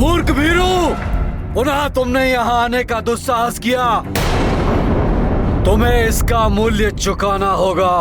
मूर्ख भीरू, पुनः तुमने यहाँ आने का दुस्साहस किया। तुम्हें इसका मूल्य चुकाना होगा।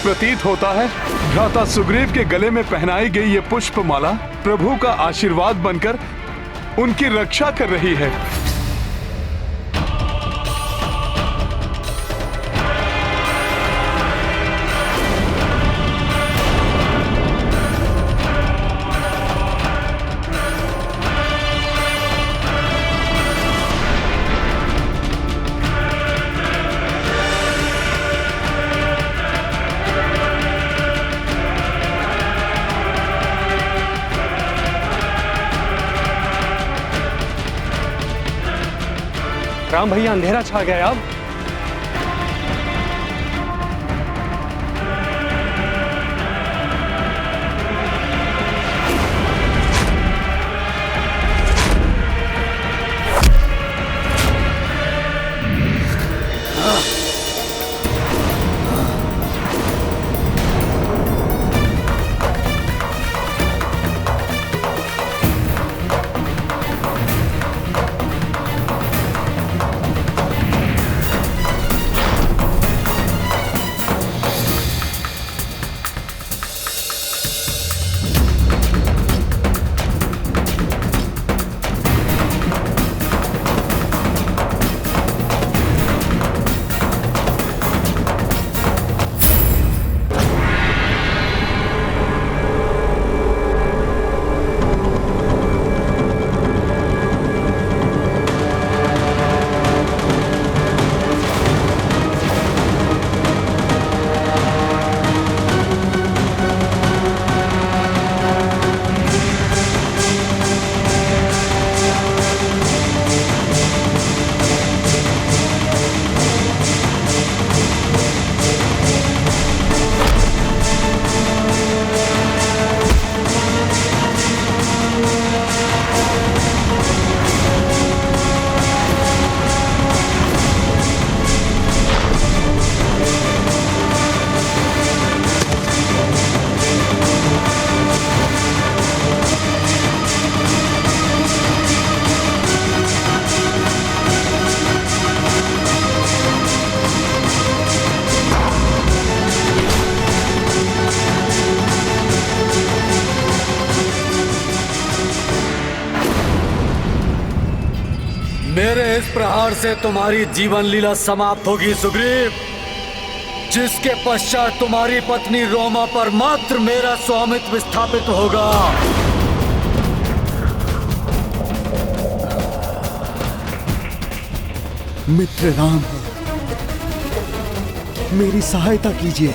प्रतीत होता है भ्राता सुग्रीव के गले में पहनाई गई ये पुष्पमाला प्रभु का आशीर्वाद बनकर उनकी रक्षा कर रही है। राम भैया, अंधेरा छा गया अब। मेरे इस प्रहार से तुम्हारी जीवन लीला समाप्त होगी सुग्रीव, जिसके पश्चात तुम्हारी पत्नी रोमा पर मात्र मेरा स्वामित्व स्थापित होगा। मित्र राम, मेरी सहायता कीजिए।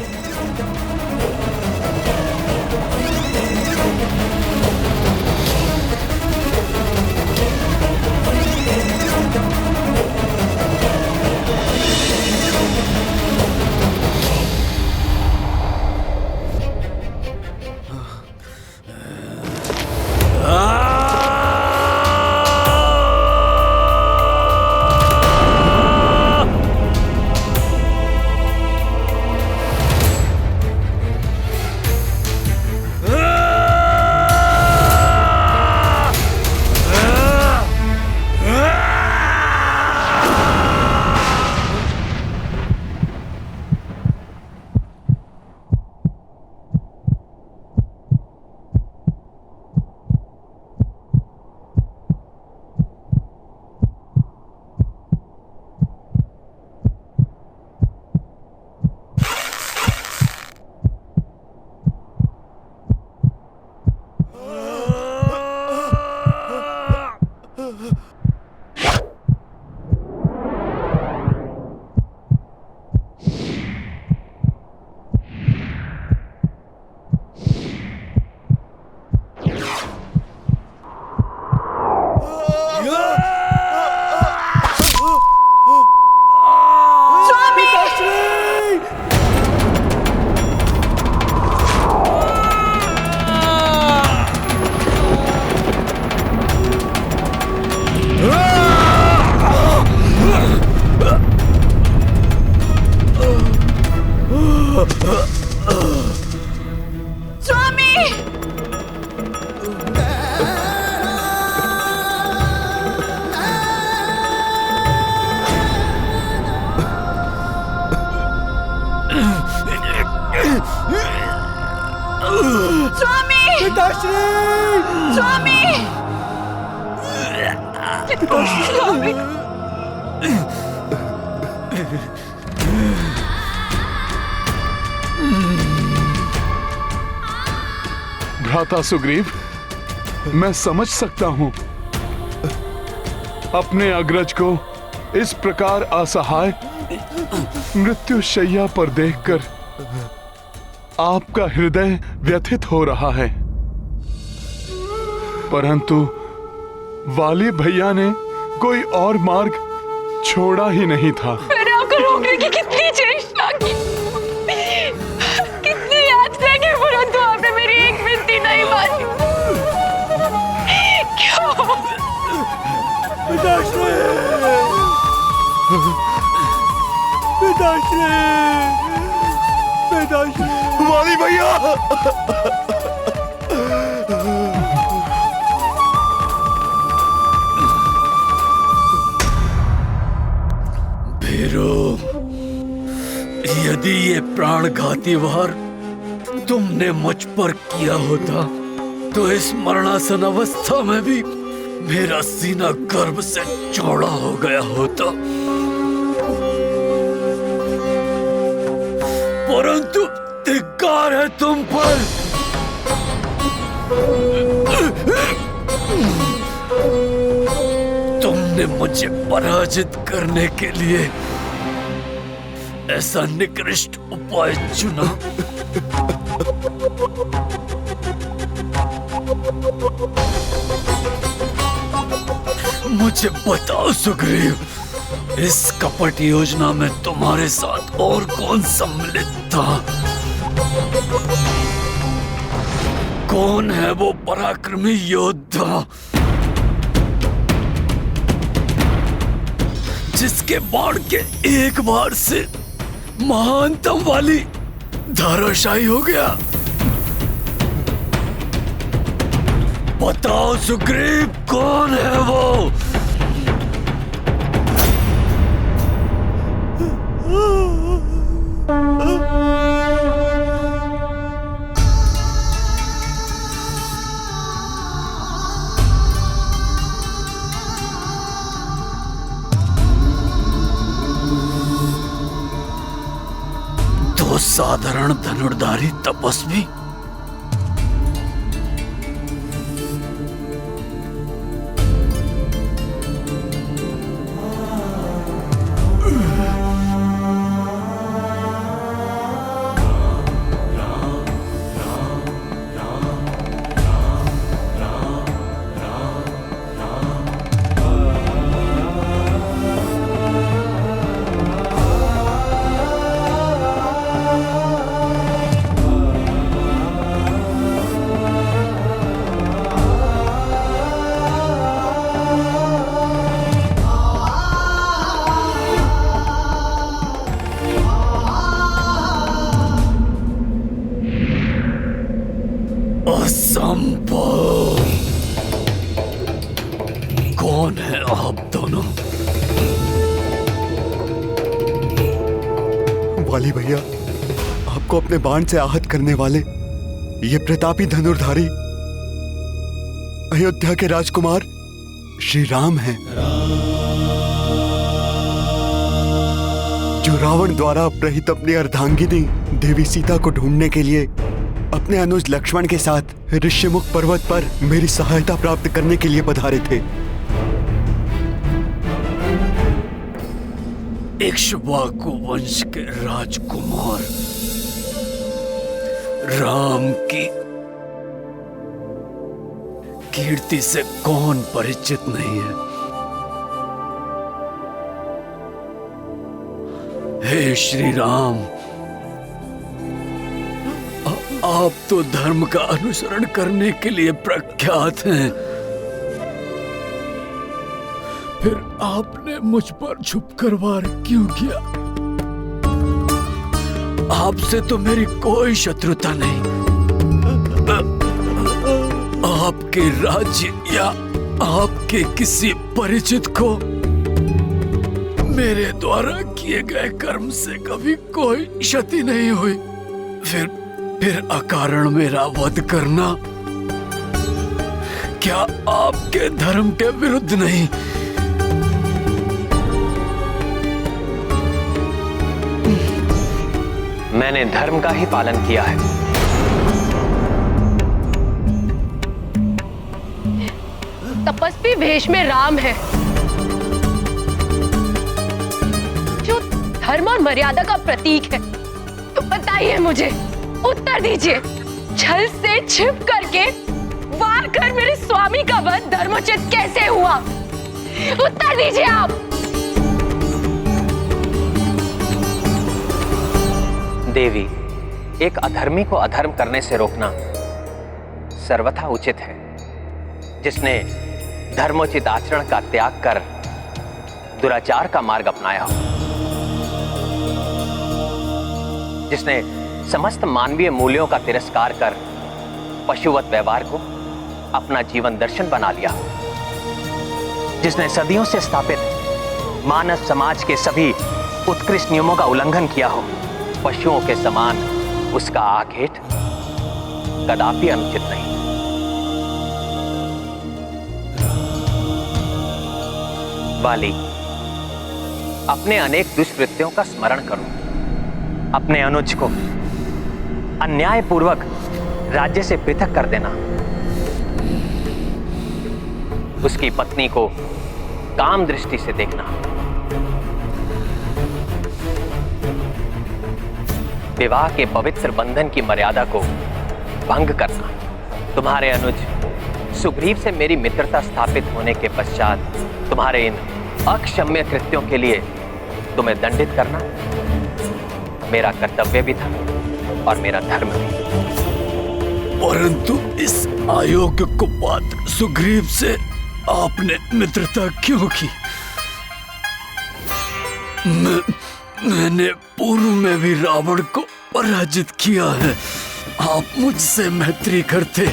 पिताश्री! स्वामी! स्वामी! भ्राता सुग्रीव, मैं समझ सकता हूं अपने अग्रज को इस प्रकार असहाय मृत्यु शैया पर देखकर आपका हृदय व्यथित हो रहा है, परंतु वाली भैया ने कोई और मार्ग छोड़ा ही नहीं था। मैंने आपको रोकने की कितनी चेष्टा की, कितनी याचना की, परंतु आपने मेरी एक विनती नहीं मानी। क्यों? पिताश्री! पिताश्री! पिताश्री! वाली भैया! भीरू, यदि ये प्राणघाती वार तुमने मुझ पर किया होता तो इस मरणासन अवस्था में भी मेरा सीना गर्व से चौड़ा हो गया होता, परंतु धिक्कार है तुम पर। तुमने मुझे पराजित करने के लिए ऐसा निकृष्ट उपाय चुना। मुझे बताओ सुग्रीव, इस कपट योजना में तुम्हारे साथ और कौन सम्मिलित था? कौन है वो पराक्रमी योद्धा जिसके बाण के एक बार से महानतम वाली धराशायी हो गया? बताओ सुग्रीव, कौन है वो? तो साधारण धनुर्धारी तपस्वी? असंभव! कौन है आप दोनों? वाली भैया, आपको अपने बाण से आहत करने वाले ये प्रतापी धनुर्धारी अयोध्या के राजकुमार श्री राम हैं, जो रावण द्वारा अपहृत अपनी अर्धांगिनी देवी सीता को ढूंढने के लिए अपने अनुज लक्ष्मण के साथ ऋष्यमुख पर्वत पर मेरी सहायता प्राप्त करने के लिए पधारे थे। इक्ष्वाकु वंश के राजकुमार राम की कीर्ति से कौन परिचित नहीं है? हे श्री राम, आप तो धर्म का अनुसरण करने के लिए प्रख्यात हैं, फिर आपने मुझ पर छुपकर वार क्यों किया? आपसे तो मेरी कोई शत्रुता नहीं। आपके राज्य या आपके किसी परिचित को मेरे द्वारा किए गए कर्म से कभी कोई क्षति नहीं हुई। फिर अकारण मेरा वध करना क्या आपके धर्म के विरुद्ध नहीं? मैंने धर्म का ही पालन किया है। तपस्वी वेश में राम है, जो धर्म और मर्यादा का प्रतीक है। तो बताइए मुझे, उत्तर दीजिए, छल से छिप करके वार कर मेरे स्वामी का वध धर्मोचित कैसे हुआ? उत्तर दीजिए आप। देवी, एक अधर्मी को अधर्म करने से रोकना सर्वथा उचित है। जिसने धर्मोचित आचरण का त्याग कर दुराचार का मार्ग अपनाया हो, जिसने समस्त मानवीय मूल्यों का तिरस्कार कर पशुवत व्यवहार को अपना जीवन दर्शन बना लिया, जिसने सदियों से स्थापित मानव समाज के सभी उत्कृष्ट नियमों का उल्लंघन किया हो, पशुओं के समान उसका आखेट कदापि अनुचित नहीं। वाली, अपने अनेक दुष्कृत्यों का स्मरण करो। अपने अनुज को अन्यायपूर्वक राज्य से पृथक कर देना, उसकी पत्नी को काम दृष्टि से देखना, विवाह के पवित्र बंधन की मर्यादा को भंग करना, तुम्हारे अनुज सुग्रीव से मेरी मित्रता स्थापित होने के पश्चात तुम्हारे इन अक्षम्य कृत्यों के लिए तुम्हें दंडित करना मेरा कर्तव्य भी था और मेरा धर्म भी। परंतु इस अयोग्य कुपात्र सुग्रीव से आपने मित्रता क्यों की? मैंने पूर्व में भी रावण को पराजित किया है। आप मुझसे मैत्री करते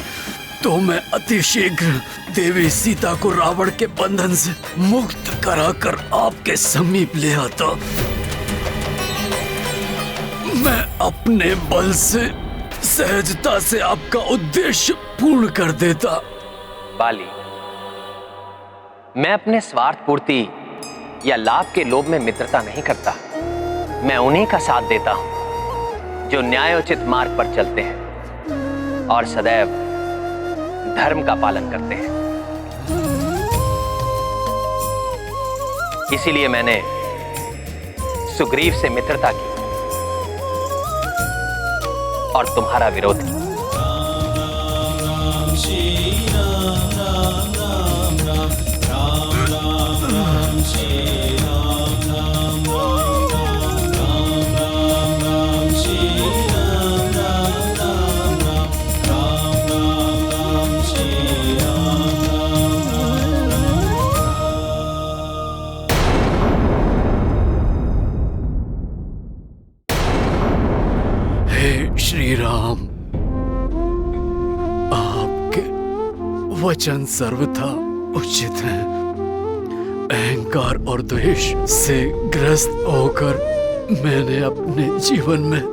तो मैं अति शीघ्र देवी सीता को रावण के बंधन से मुक्त कराकर आपके समीप ले आता। मैं अपने बल से सहजता से आपका उद्देश्य पूर्ण कर देता। बाली, मैं अपने स्वार्थ पूर्ति या लाभ के लोभ में मित्रता नहीं करता। मैं उन्हीं का साथ देता हूं जो न्यायोचित मार्ग पर चलते हैं और सदैव धर्म का पालन करते हैं। इसीलिए मैंने सुग्रीव से मित्रता की और तुम्हारा विरोध किया। श्री राम, आपके वचन सर्वथा उचित हैं। अहंकार और द्वेष से ग्रस्त होकर मैंने अपने जीवन में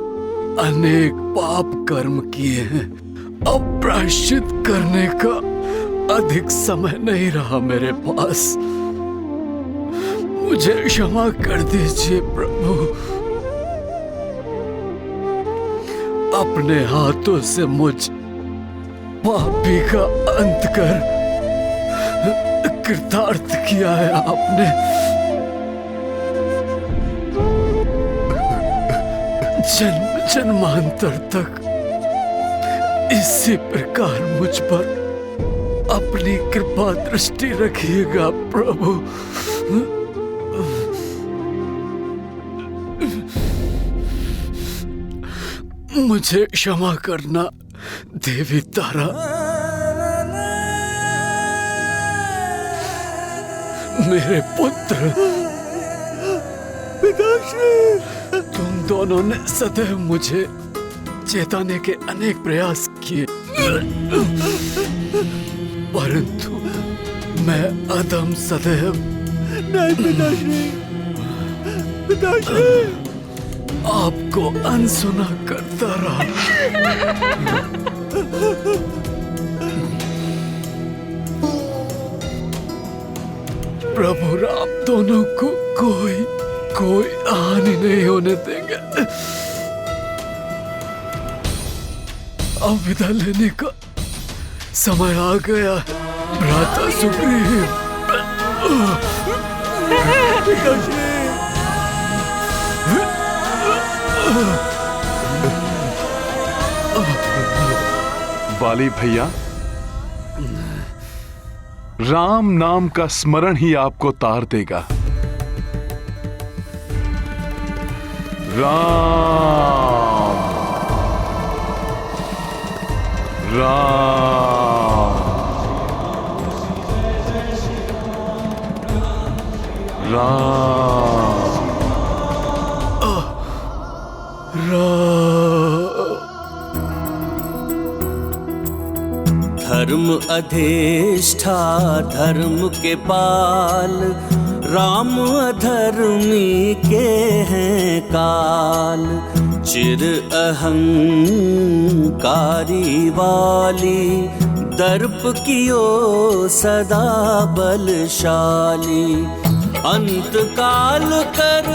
अनेक पाप कर्म किए हैं। अब प्रायश्चित करने का अधिक समय नहीं रहा मेरे पास। मुझे क्षमा कर दीजिए प्रभु। अपने हाथों से मुझ पापी का अंत कर कृतार्थ किया है आपने। जन्म जन्मांतर तक इसी प्रकार मुझ पर अपनी कृपा दृष्टि रखिएगा प्रभु। मुझे क्षमा करना देवी तारा। मेरे पुत्र, पिताश्री, तुम दोनों ने सदैव मुझे चेताने के अनेक प्रयास किए, परंतु मैं अधम सदैव नहीं पिताश्री, पिताश्री आपको अनसुना करता रहा। प्रभु राम दोनों को कोई हानि नहीं होने देंगे। अब विदा लेने का समय आ गया है। भ्राता सुग्रीव। वाली भैया, राम नाम का स्मरण ही आपको तार देगा। राम राम धर्म अधिष्ठा धर्म के पाल, राम अधर्मी के हैं काल। चिर अहंकारी वाली, दर्प कियो सदा बलशाली। अंत काल कर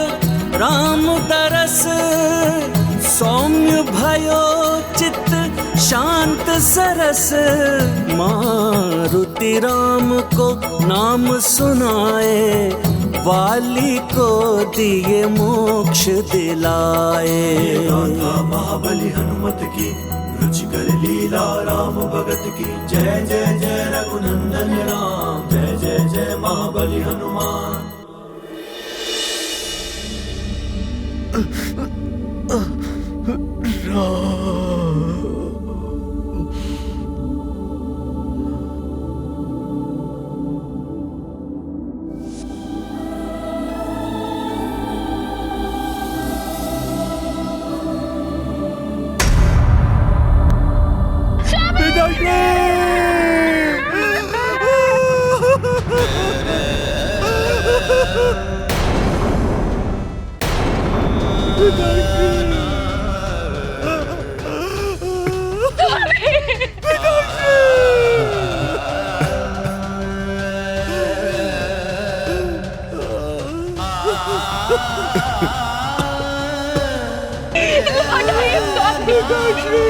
राम दरस, सौम्य भयो चित्त शांत सरस। मारुति राम को नाम सुनाए, वाली को दिए मोक्ष दिलाए। महाबली हनुमत की रुचिकर लीला, राम भगत की जय जय जय रघुनंदन राम। जय जय जय महाबली हनुमान।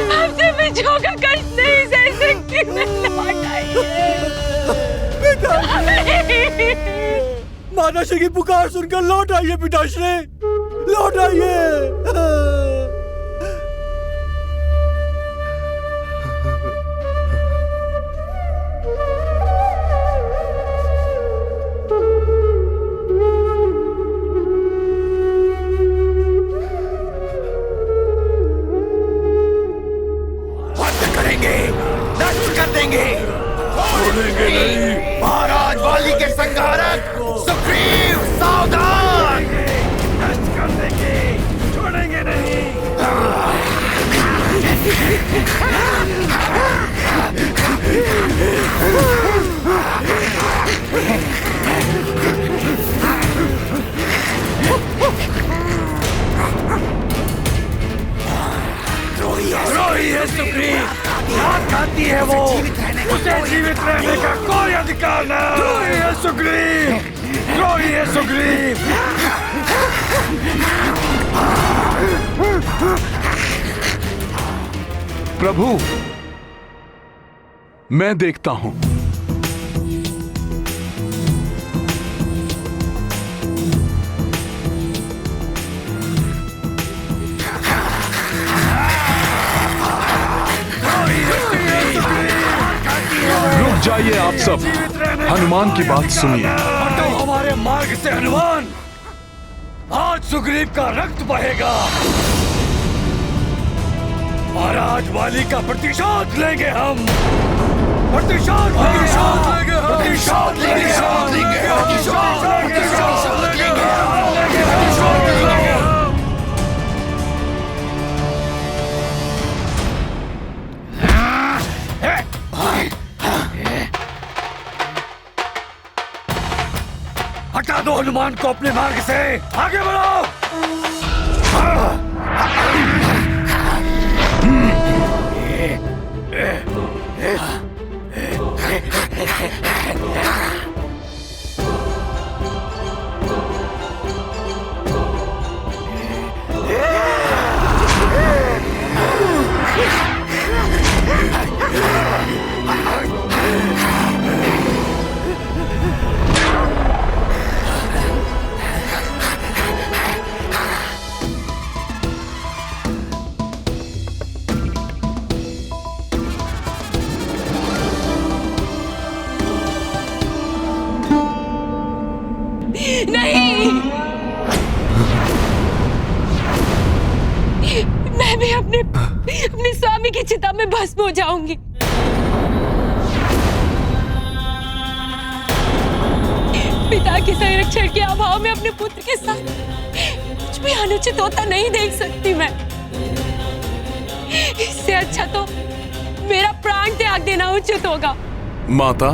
हमसे बिछो का कष्ट नहीं सह सकती। माताश्री की पुकार सुनकर लौट आइए पिताश्री, लौट आइए। महाराज वाली के संहारक सुग्रीव सावधान। नष्ट कर देंगे, छोड़ेंगे नहीं। द्रोही है सुग्रीव, हाथ खाती है वो, उसे जीवित रहने का कोई अधिकार नहीं। द्रोही है सुग्रीव, द्रोही है सुग्रीव। प्रभु, मैं देखता हूं। रुक जाइए आप सब, हनुमान की बात सुनिए। हटो हमारे मार्ग से हनुमान, आज सुग्रीव का रक्त बहेगा। महाराज वाली का प्रतिशोध लेंगे हम, प्रतिशोध लेंगे हम, प्रतिशोध लेंगे हम। हटा दो हनुमान को अपने मार्ग से, आगे बढ़ो। मैं भी अपने स्वामी की चिता में भस्म हो जाऊंगी। पिता के संरक्षण के अभाव में अपने पुत्र के साथ कुछ भी अनुचित होता नहीं देख सकती मैं। इससे अच्छा तो मेरा प्राण त्याग देना उचित होगा। माता,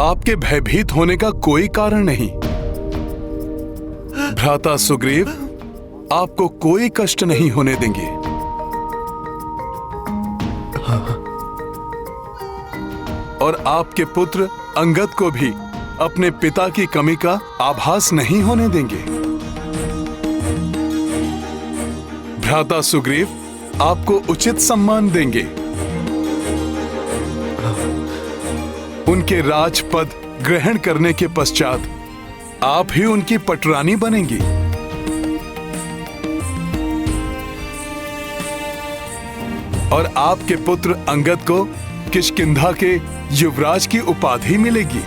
आपके भयभीत होने का कोई कारण नहीं। भ्राता सुग्रीव आपको कोई कष्ट नहीं होने देंगे। और आपके पुत्र अंगद को भी अपने पिता की कमी का आभास नहीं होने देंगे। भ्राता सुग्रीव आपको उचित सम्मान देंगे। उनके राजपद ग्रहण करने के पश्चात आप ही उनकी पटरानी बनेंगी। और आपके पुत्र अंगद को किष्किंधा के युवराज की उपाधि मिलेगी।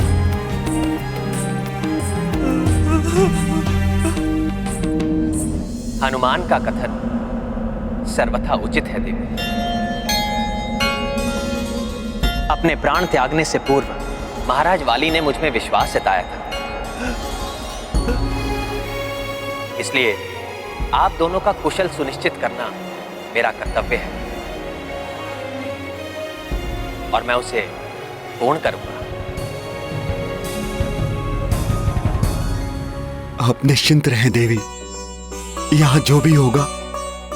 हनुमान का कथन सर्वथा उचित है देवी। अपने प्राण त्यागने से पूर्व महाराज वाली ने मुझ में विश्वास जताया था, इसलिए आप दोनों का कुशल सुनिश्चित करना मेरा कर्तव्य है और मैं उसे पूर्ण करूंगा। आप निश्चिंत रहें देवी, यहाँ जो भी होगा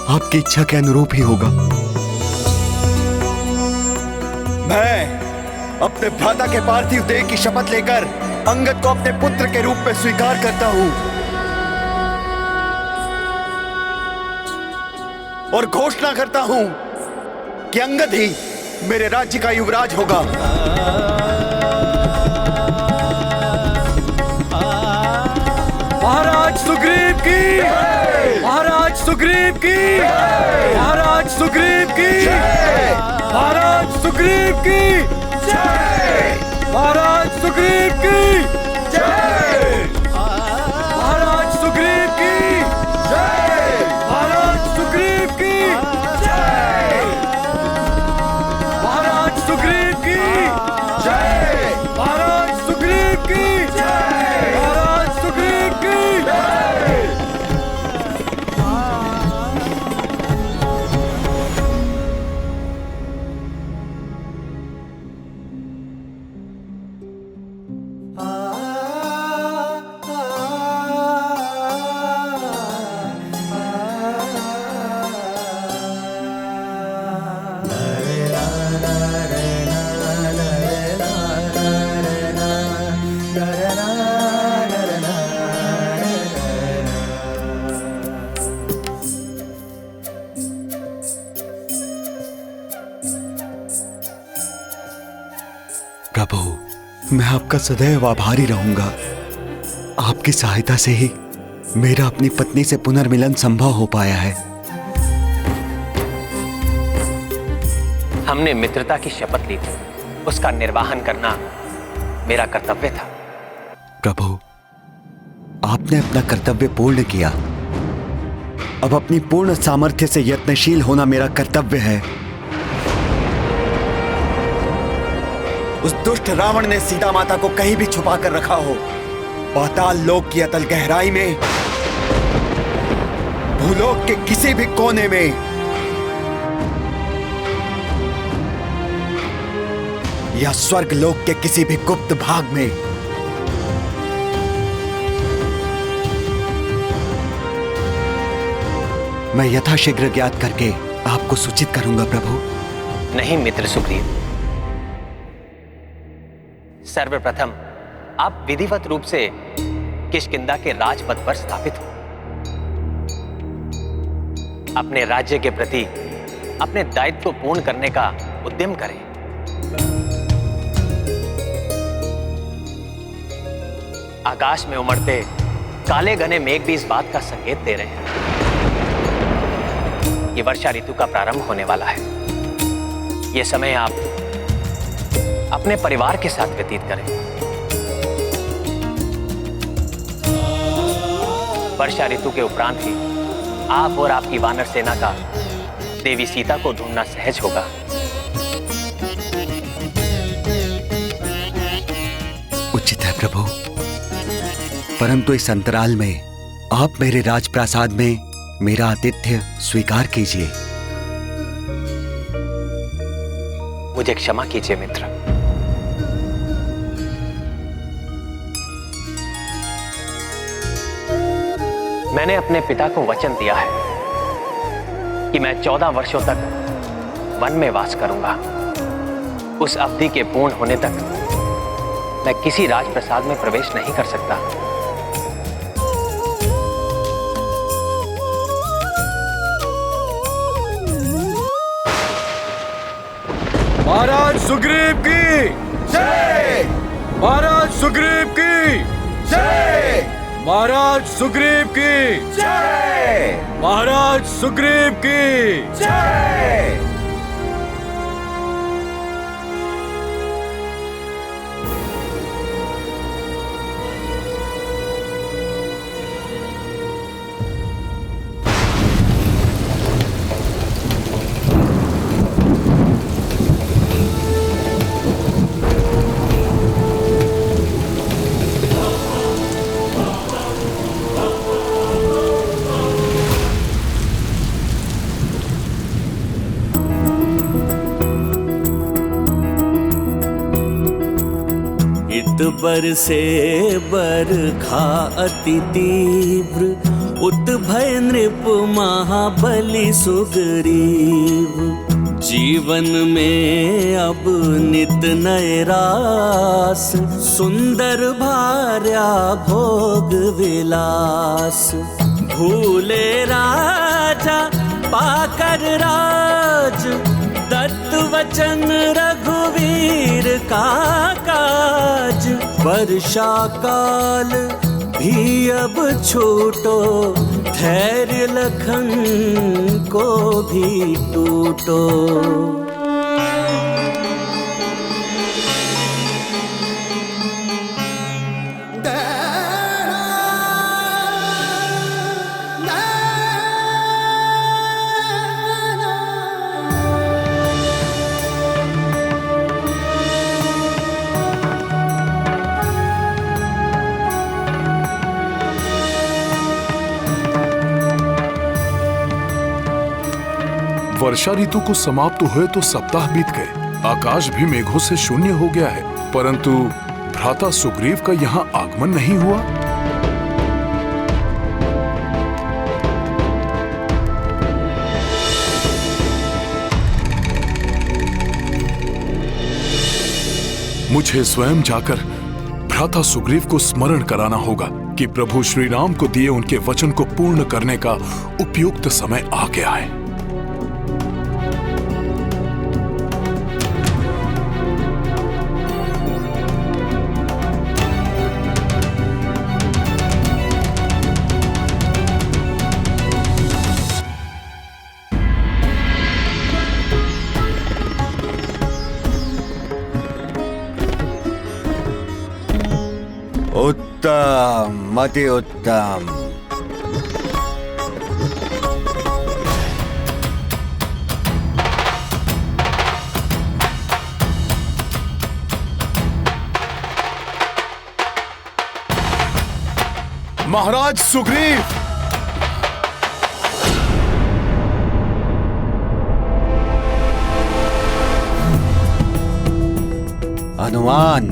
आपकी इच्छा के अनुरूप ही होगा। मैं अपने भ्राता के पार्थिव देह की शपथ लेकर अंगद को अपने पुत्र के रूप में स्वीकार करता हूं और घोषणा करता हूं कि अंगद ही मेरे राज्य का युवराज होगा। महाराज सुग्रीव की, महाराज सुग्रीव की, महाराज सुग्रीव की, महाराज सुग्रीव की, महाराज सुग्रीव की, महाराज सुग्रीव की, महाराज सुग्रीव की, महाराज सुग्रीव की, महाराज सुग्रीव की, महाराज सुग्रीव की। प्रभु, मैं आपका सदैव आभारी रहूंगा। आपकी सहायता से ही मेरा अपनी पत्नी से पुनर्मिलन संभव हो पाया है। हमने मित्रता की शपथ ली थी, उसका निर्वाहन करना मेरा कर्तव्य था। प्रभु, आपने अपना कर्तव्य पूर्ण किया। अब अपनी पूर्ण सामर्थ्य से यत्नशील होना मेरा कर्तव्य है। उस दुष्ट रावण ने सीता माता को कहीं भी छुपा कर रखा हो, पाताल लोक की अतल गहराई में, भूलोक के किसी भी कोने में, या स्वर्ग लोक के किसी भी गुप्त भाग में, मैं यथाशीघ्र ज्ञात करके आपको सूचित करूंगा प्रभु। नहीं मित्र सुग्रीव, सर्वप्रथम आप विधिवत रूप से किष्किंधा के राजपद पर स्थापित हो। अपने राज्य के प्रति अपने दायित्व को पूर्ण करने का उद्यम करें। आकाश में उमड़ते काले घने मेघ भी इस बात का संकेत दे रहे हैं कि वर्षा ऋतु का प्रारंभ होने वाला है। यह समय आप अपने परिवार के साथ व्यतीत करें। वर्षा ऋतु के उपरांत ही आप और आपकी वानर सेना का देवी सीता को ढूंढना सहज होगा। उचित है प्रभु, परंतु इस अंतराल में आप मेरे राजप्रासाद में मेरा आतिथ्य स्वीकार कीजिए। मुझे क्षमा कीजिए मित्र। मैंने अपने पिता को वचन दिया है कि मैं 14 वर्षों तक वन में वास करूंगा। उस अवधि के पूर्ण होने तक मैं किसी राजप्रसाद में प्रवेश नहीं कर सकता। महाराज सुग्रीव की जय! महाराज सुग्रीव की जय! महाराज सुग्रीव की जय! महाराज सुग्रीव की जय! बरसे बरखा अति तीव्र, उत भय नृप महाबली सुग्रीव। जीवन में अब नित नए रास, सुंदर भार्या भोग विलास। भूले राजा पाकर राज, दत्त वचन रघुवीर का काज। वर्षा काल भी अब छूटो, धैर्य लखन को भी टूटो। वर्षा ऋतु को समाप्त हुए तो सप्ताह बीत गए। आकाश भी मेघों से शून्य हो गया है, परंतु भ्राता सुग्रीव का यहाँ आगमन नहीं हुआ। मुझे स्वयं जाकर भ्राता सुग्रीव को स्मरण कराना होगा कि प्रभु श्री राम को दिए उनके वचन को पूर्ण करने का उपयुक्त समय आ गया है। उत्तम, अति उत्तम। महाराज सुग्रीव, हनुमान,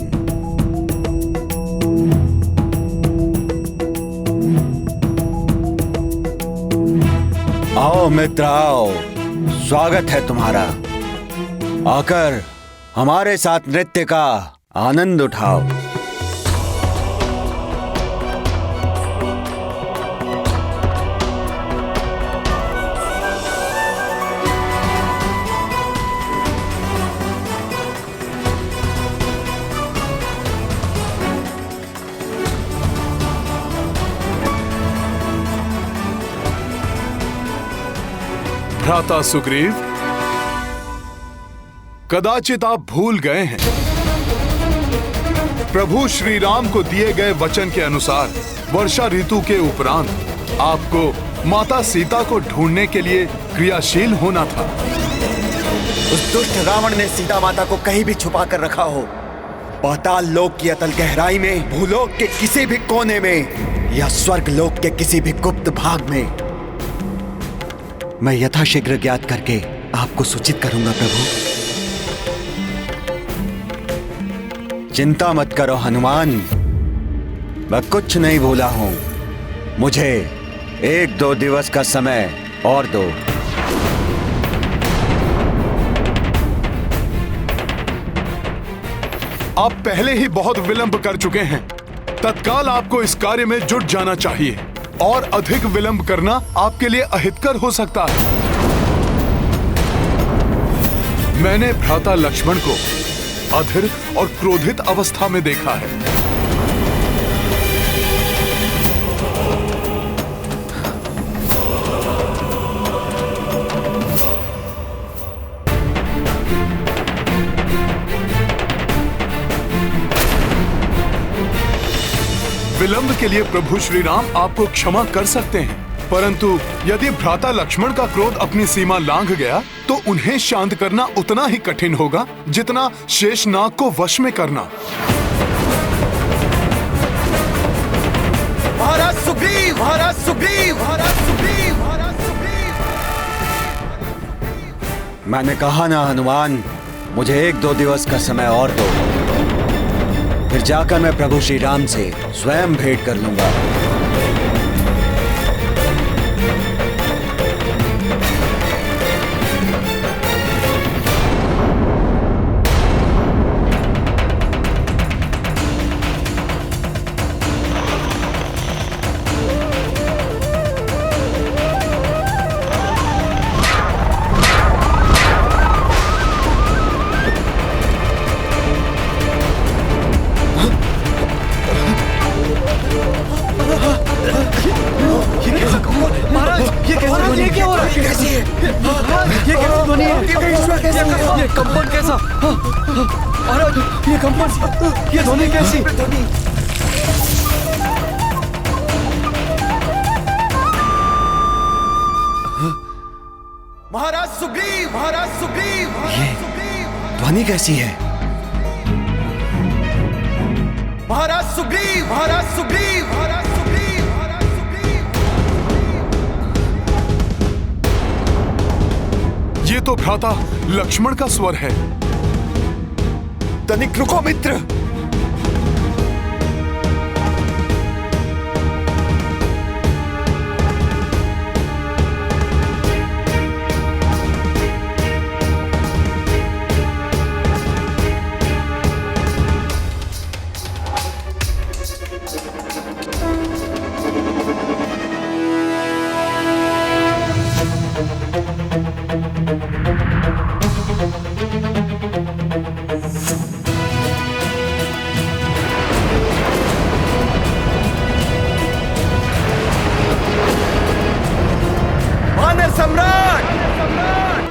आओ मित्र आओ, स्वागत है तुम्हारा। आकर हमारे साथ नृत्य का आनंद उठाओ। भ्राता सुग्रीव, कदाचित आप भूल गए हैं, प्रभु श्री राम को दिए गए वचन के अनुसार वर्षा ऋतु के उपरांत आपको माता सीता को ढूंढने के लिए क्रियाशील होना था। उस दुष्ट रावण ने सीता माता को कहीं भी छुपा कर रखा हो, पाताल लोक की अतल गहराई में, भूलोक के किसी भी कोने में या स्वर्ग लोक के किसी भी गुप्त भाग में, मैं यथाशीघ्र ज्ञात करके आपको सूचित करूंगा प्रभु। चिंता मत करो हनुमान, मैं कुछ नहीं भूला हूं। मुझे 1-2 दिवस का समय और दो। आप पहले ही बहुत विलंब कर चुके हैं। तत्काल आपको इस कार्य में जुट जाना चाहिए और अधिक विलंब करना आपके लिए अहितकर हो सकता है। मैंने भ्राता लक्ष्मण को अधीर और क्रोधित अवस्था में देखा है। विलंब के लिए प्रभु श्री राम आपको क्षमा कर सकते हैं, परंतु यदि भ्राता लक्ष्मण का क्रोध अपनी सीमा लांघ गया तो उन्हें शांत करना उतना ही कठिन होगा जितना शेषनाग को वश में करना। महाराज सुग्रीव, महाराज सुग्रीव, महाराज सुग्रीव, महाराज सुग्रीव। मैंने कहा ना हनुमान, मुझे 1-2 दिवस का समय और दो, फिर जाकर मैं प्रभु श्री राम से स्वयं भेंट कर लूंगा। महाराज सुग्रीव, महाराज सुग्रीव, ये ध्वनि कैसी है? महाराज सुग्रीव, महाराज सुग्रीव, महाराज सुग्रीव, महाराज सुग्रीव। ये तो भ्राता लक्ष्मण का स्वर है। तनिक रुको मित्र।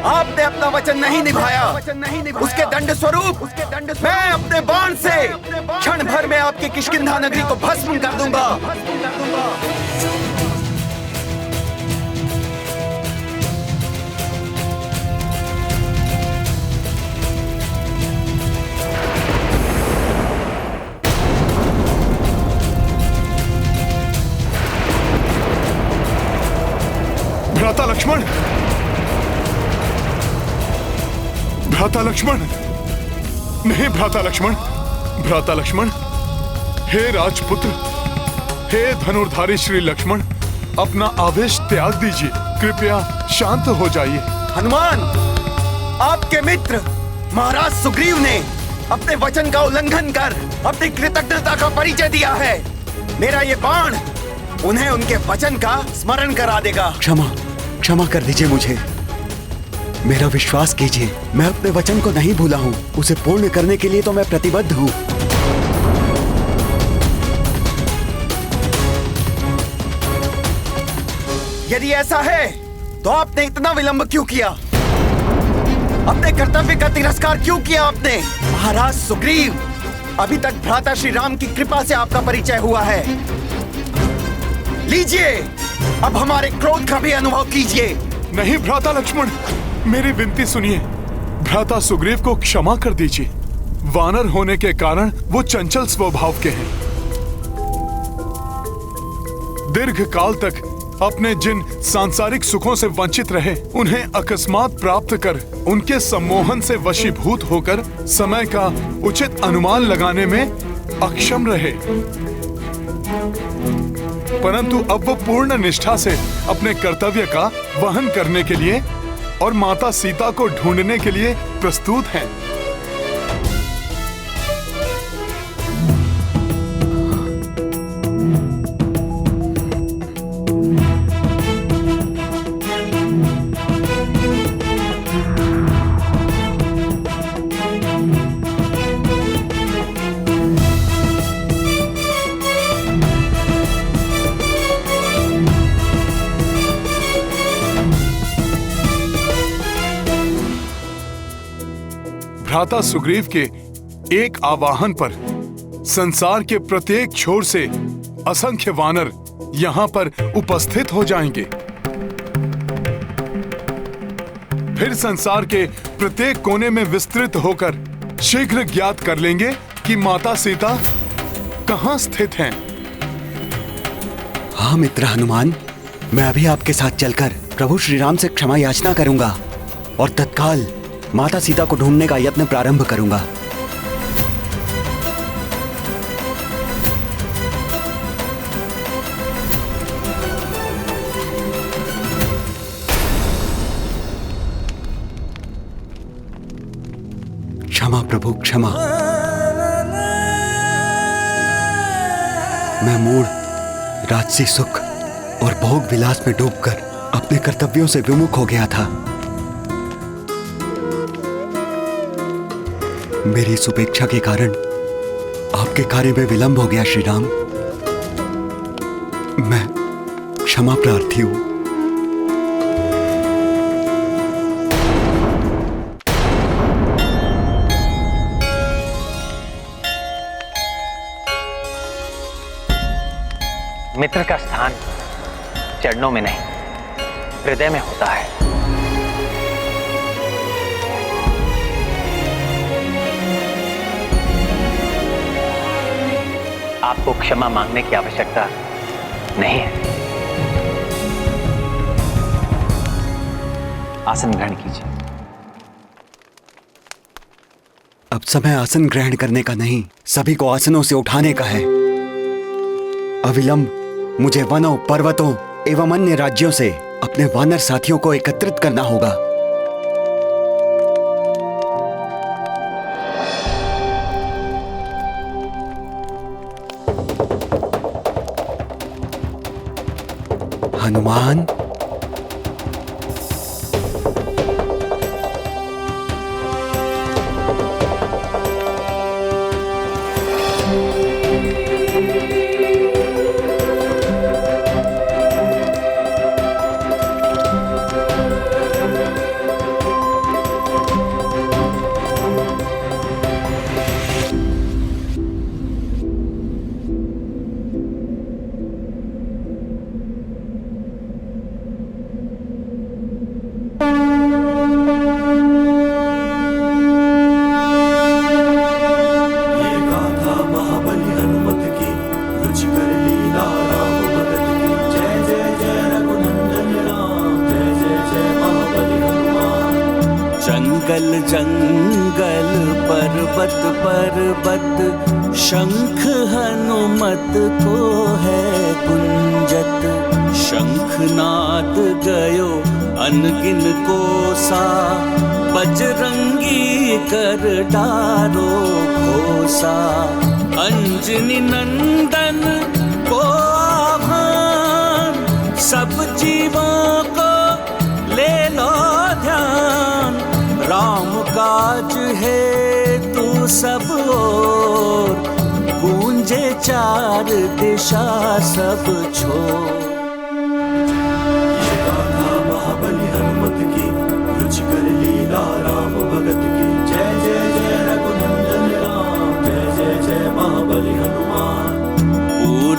आपने अपना वचन नहीं निभाया। उसके दंड स्वरूप मैं अपने बाण से क्षण भर में आपकी किष्किंधा नगरी को भस्म कर दूंगा। भ्राता लक्ष्मण, भ्राता लक्ष्मण, नहीं भ्राता लक्ष्मण, भ्राता लक्ष्मण, हे राजपुत्र, हे धनुर्धारी श्री लक्ष्मण, अपना आवेश त्याग दीजिए, कृपया शांत हो जाइए। हनुमान, आपके मित्र महाराज सुग्रीव ने अपने वचन का उल्लंघन कर अपनी कृतज्ञता का परिचय दिया है। मेरा ये बाण उन्हें उनके वचन का स्मरण करा देगा। क्षमा कर दीजिए मुझे। मेरा विश्वास कीजिए, मैं अपने वचन को नहीं भूला हूँ। उसे पूर्ण करने के लिए तो मैं प्रतिबद्ध हूँ। यदि ऐसा है तो आपने इतना विलंब क्यों किया? अपने कर्तव्य का तिरस्कार क्यों किया आपने? महाराज सुग्रीव, अभी तक भ्राता श्री राम की कृपा से आपका परिचय हुआ है। लीजिए, अब हमारे क्रोध का भी अनुभव कीजिए। नहीं भ्राता लक्ष्मण, मेरी विनती सुनिए। भ्राता सुग्रीव को क्षमा कर दीजिए। वानर होने के कारण वो चंचल स्वभाव के हैं। दीर्घ काल तक अपने जिन सांसारिक सुखों से वंचित रहे, उन्हें अकस्मात प्राप्त कर उनके सम्मोहन से वशीभूत होकर समय का उचित अनुमान लगाने में अक्षम रहे। परंतु अब वो पूर्ण निष्ठा से अपने कर्तव्य का वहन करने के लिए और माता सीता को ढूंढने के लिए प्रस्तुत हैं। भ्राता सुग्रीव के एक आवाहन पर संसार के प्रत्येक छोर से असंख्य वानर यहाँ पर उपस्थित हो जाएंगे। फिर संसार के प्रत्येक कोने में विस्तृत होकर शीघ्र ज्ञात कर लेंगे कि माता सीता कहाँ स्थित हैं। हाँ मित्र हनुमान, मैं अभी आपके साथ चलकर प्रभु श्री राम से क्षमा याचना करूंगा और तत्काल माता सीता को ढूंढने का यत्न प्रारंभ करूंगा। क्षमा प्रभु क्षमा। मैं मूढ़ राजसी सुख और भोग विलास में डूबकर अपने कर्तव्यों से विमुख हो गया था। मेरी सुपेक्षा के कारण आपके कार्य में विलंब हो गया श्री राम। मैं क्षमा प्रार्थी हूं। मित्र का स्थान चरणों में नहीं, हृदय में होता है। आपको क्षमा मांगने की आवश्यकता नहीं है। आसन ग्रहण कीजिए। अब समय आसन ग्रहण करने का नहीं, सभी को आसनों से उठाने का है। अविलंब मुझे वनों, पर्वतों एवं अन्य राज्यों से अपने वानर साथियों को एकत्रित करना होगा। हनुमान, जंगल जंगल पर्वत पर्वत शंख हनुमत को है गुंजत। शंखनाद गयो अनगिन कोसा, बजरंगी कर डारो घोषा। अंजनी नंदन को आह्वान, सब जीवों को ले लो ध्यान। राम काज है तू सब ओर, गूंजे चार दिशा सब छोर। ये गाथा महाबली हनुमत की, रुचिकर लीला राम भगत की। जय जय जय रघुनंदन राम, जय जय जय महाबली हनुमान।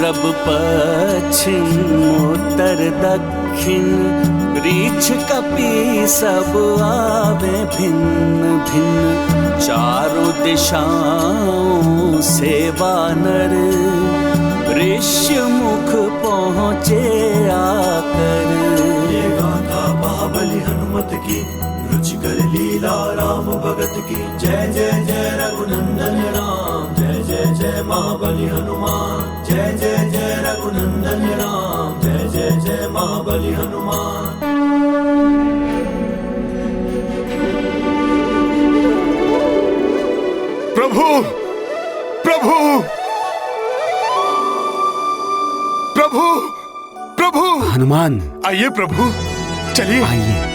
पूरब पश्चिम उत्तर दक्षिण रीछ कपी सब आवे भिन्न भिन्न चारों दिशाओं से वानर ऋष्य मुख पहुँचे आकर। ये गाथा महाबली हनुमत की रुचिकर लीला राम भगत की जय जय जय रघुनंदन राम जय जय जय महाबली हनुमान जय जय जय रघुनंदन राम जय जय जय महाबली हनुमान। प्रभु प्रभु प्रभु प्रभु हनुमान आइए प्रभु, चलिए। आइए।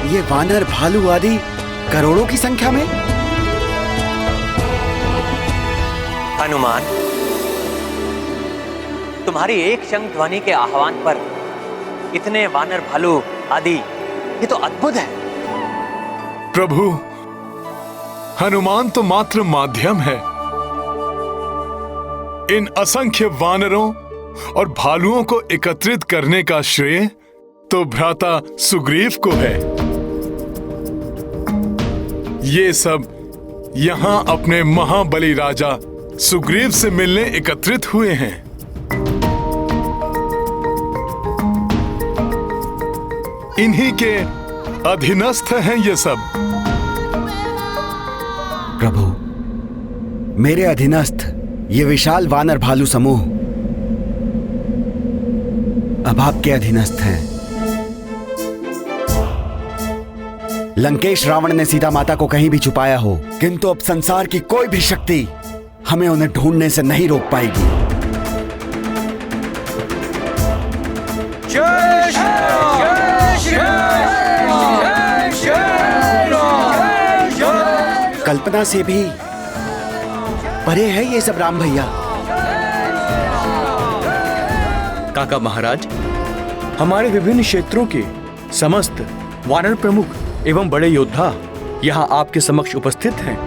ये वानर भालू आदि करोड़ों की संख्या में। हनुमान, तुम्हारी एक शंख ध्वनि के आह्वान पर इतने वानर भालू आदि, ये तो अद्भुत है। प्रभु, हनुमान तो मात्र माध्यम है। इन असंख्य वानरों और भालुओं को एकत्रित करने का श्रेय तो भ्राता सुग्रीव को है। ये सब यहां अपने महाबली राजा सुग्रीव से मिलने एकत्रित हुए हैं। इन्हीं के अधीनस्थ हैं ये सब। प्रभु, मेरे अधीनस्थ ये विशाल वानर भालू समूह अब आपके अधीनस्थ हैं। लंकेश रावण ने सीता माता को कहीं भी छुपाया हो, किंतु अब संसार की कोई भी शक्ति हमें उन्हें ढूंढने से नहीं रोक पाएगी। कल्पना से भी परे है ये सब राम भैया। काका महाराज, हमारे विभिन्न क्षेत्रों के समस्त वानर प्रमुख एवं बड़े योद्धा यहाँ आपके समक्ष उपस्थित हैं।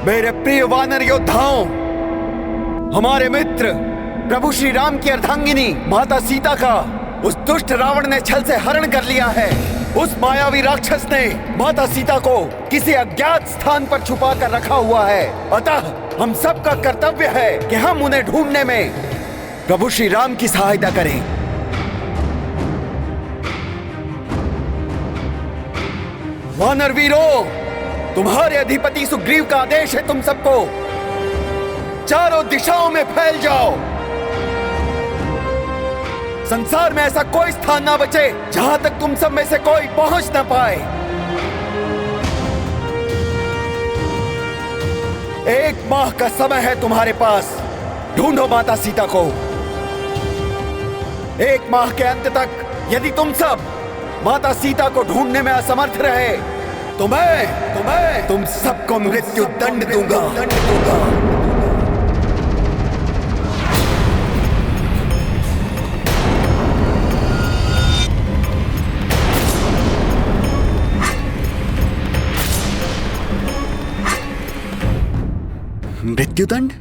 मेरे प्रिय वानर योद्धाओं, हमारे मित्र प्रभु श्री राम की अर्धांगिनी माता सीता का उस दुष्ट रावण ने छल से हरण कर लिया है। उस मायावी राक्षस ने माता सीता को किसी अज्ञात स्थान पर छुपा कर रखा हुआ है। अतः हम सबका कर्तव्य है कि हम उन्हें ढूंढने में प्रभु श्री राम की सहायता करें। वानर वीरों, तुम्हारे अधिपति सुग्रीव का आदेश है तुम सबको चारों दिशाओं में फैल जाओ। संसार में ऐसा कोई स्थान ना बचे जहां तक तुम सब में से कोई पहुंच ना पाए। एक माह का समय है तुम्हारे पास, ढूंढो माता सीता को। एक माह के अंत तक यदि तुम सब माता सीता को ढूंढने में असमर्थ रहे तो मैं तुम सबको मृत्यु दंड दूंगा। मृत्युदंड?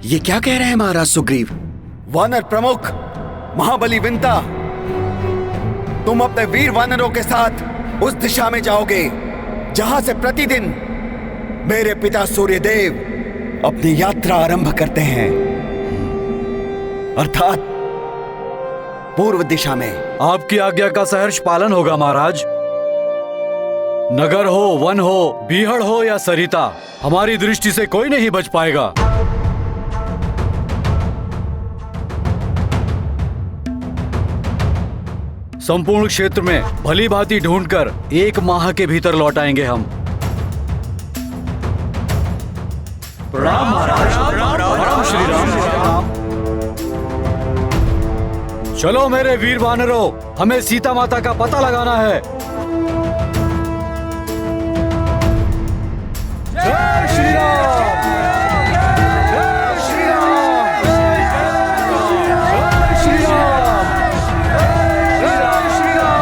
ये क्या कह रहे हैं महाराज सुग्रीव? वानर प्रमुख महाबली विंता, तुम अपने वीर वानरों के साथ उस दिशा में जाओगे जहां से प्रतिदिन मेरे पिता सूर्यदेव अपनी यात्रा आरंभ करते हैं, अर्थात पूर्व दिशा में। आपकी आज्ञा का सहर्ष पालन होगा महाराज। नगर हो, वन हो, बीहड़ हो या सरिता, हमारी दृष्टि से कोई नहीं बच पाएगा। संपूर्ण क्षेत्र में भली भांति ढूंढकर 1 माह के भीतर लौट आएंगे हम। प्रणाम महाराज। प्रणाम श्री राम। चलो मेरे वीर वानरों, हमें सीता माता का पता लगाना है। जय श्री राम। जय श्री राम। जय श्री राम। जय श्री राम।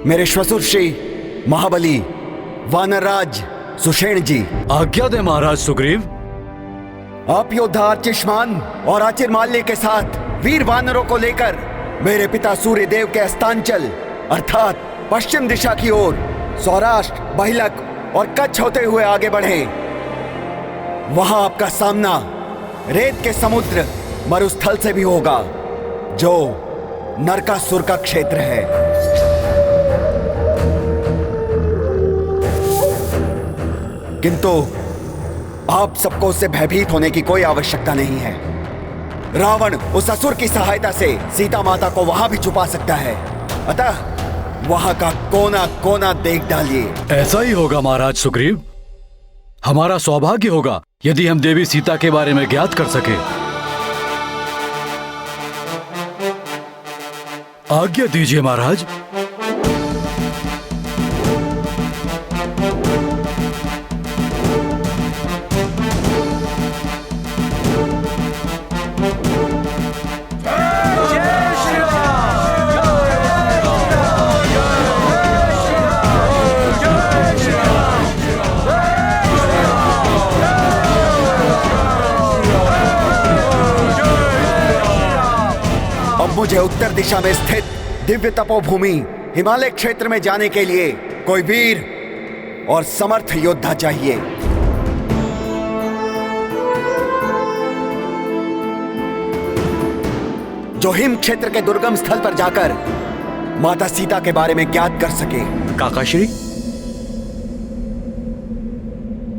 मेरे श्वशुर श्री महाबली वानरराज सुषेण जी। आज्ञा दे महाराज सुग्रीव। आप योद्धा आर्चिष्मान और आचिरमाल्य के साथ वीर वानरों को लेकर मेरे पिता सूर्यदेव के अस्तांचल अर्थात पश्चिम दिशा की ओर सौराष्ट्र, बहिलक और कच्छ होते हुए आगे बढ़े। वहां आपका सामना रेत के समुद्र मरुस्थल से भी होगा, जो नरकासुर का क्षेत्र है। किंतु आप सबको उससे भयभीत होने की कोई आवश्यकता नहीं है। रावण उस असुर की सहायता से सीता माता को वहां भी छुपा सकता है, अतः वहां का कोना कोना देख डालिए। ऐसा ही होगा महाराज सुग्रीव। हमारा सौभाग्य होगा यदि हम देवी सीता के बारे में ज्ञात कर सके। आज्ञा दीजिए महाराज। मुझे उत्तर दिशा में स्थित दिव्य तपोभूमि हिमालय क्षेत्र में जाने के लिए कोई वीर और समर्थ योद्धा चाहिए। जो हिम क्षेत्र के दुर्गम स्थल पर जाकर माता सीता के बारे में ज्ञात कर सके। काकाश्री,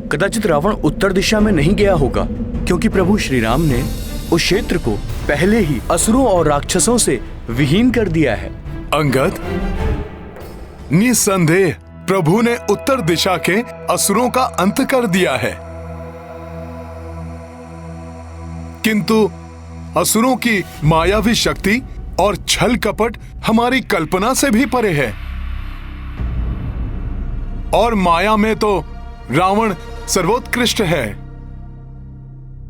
कदाचित रावण उत्तर दिशा में नहीं गया होगा, क्योंकि प्रभु श्री राम ने उस क्षेत्र को पहले ही असुरों और राक्षसों से विहीन कर दिया है। अंगद, निसंदेह प्रभु ने उत्तर दिशा के असुरों का अंत कर दिया है, किंतु असुरों की मायावी शक्ति और छल कपट हमारी कल्पना से भी परे है। और माया में तो रावण सर्वोत्कृष्ट है।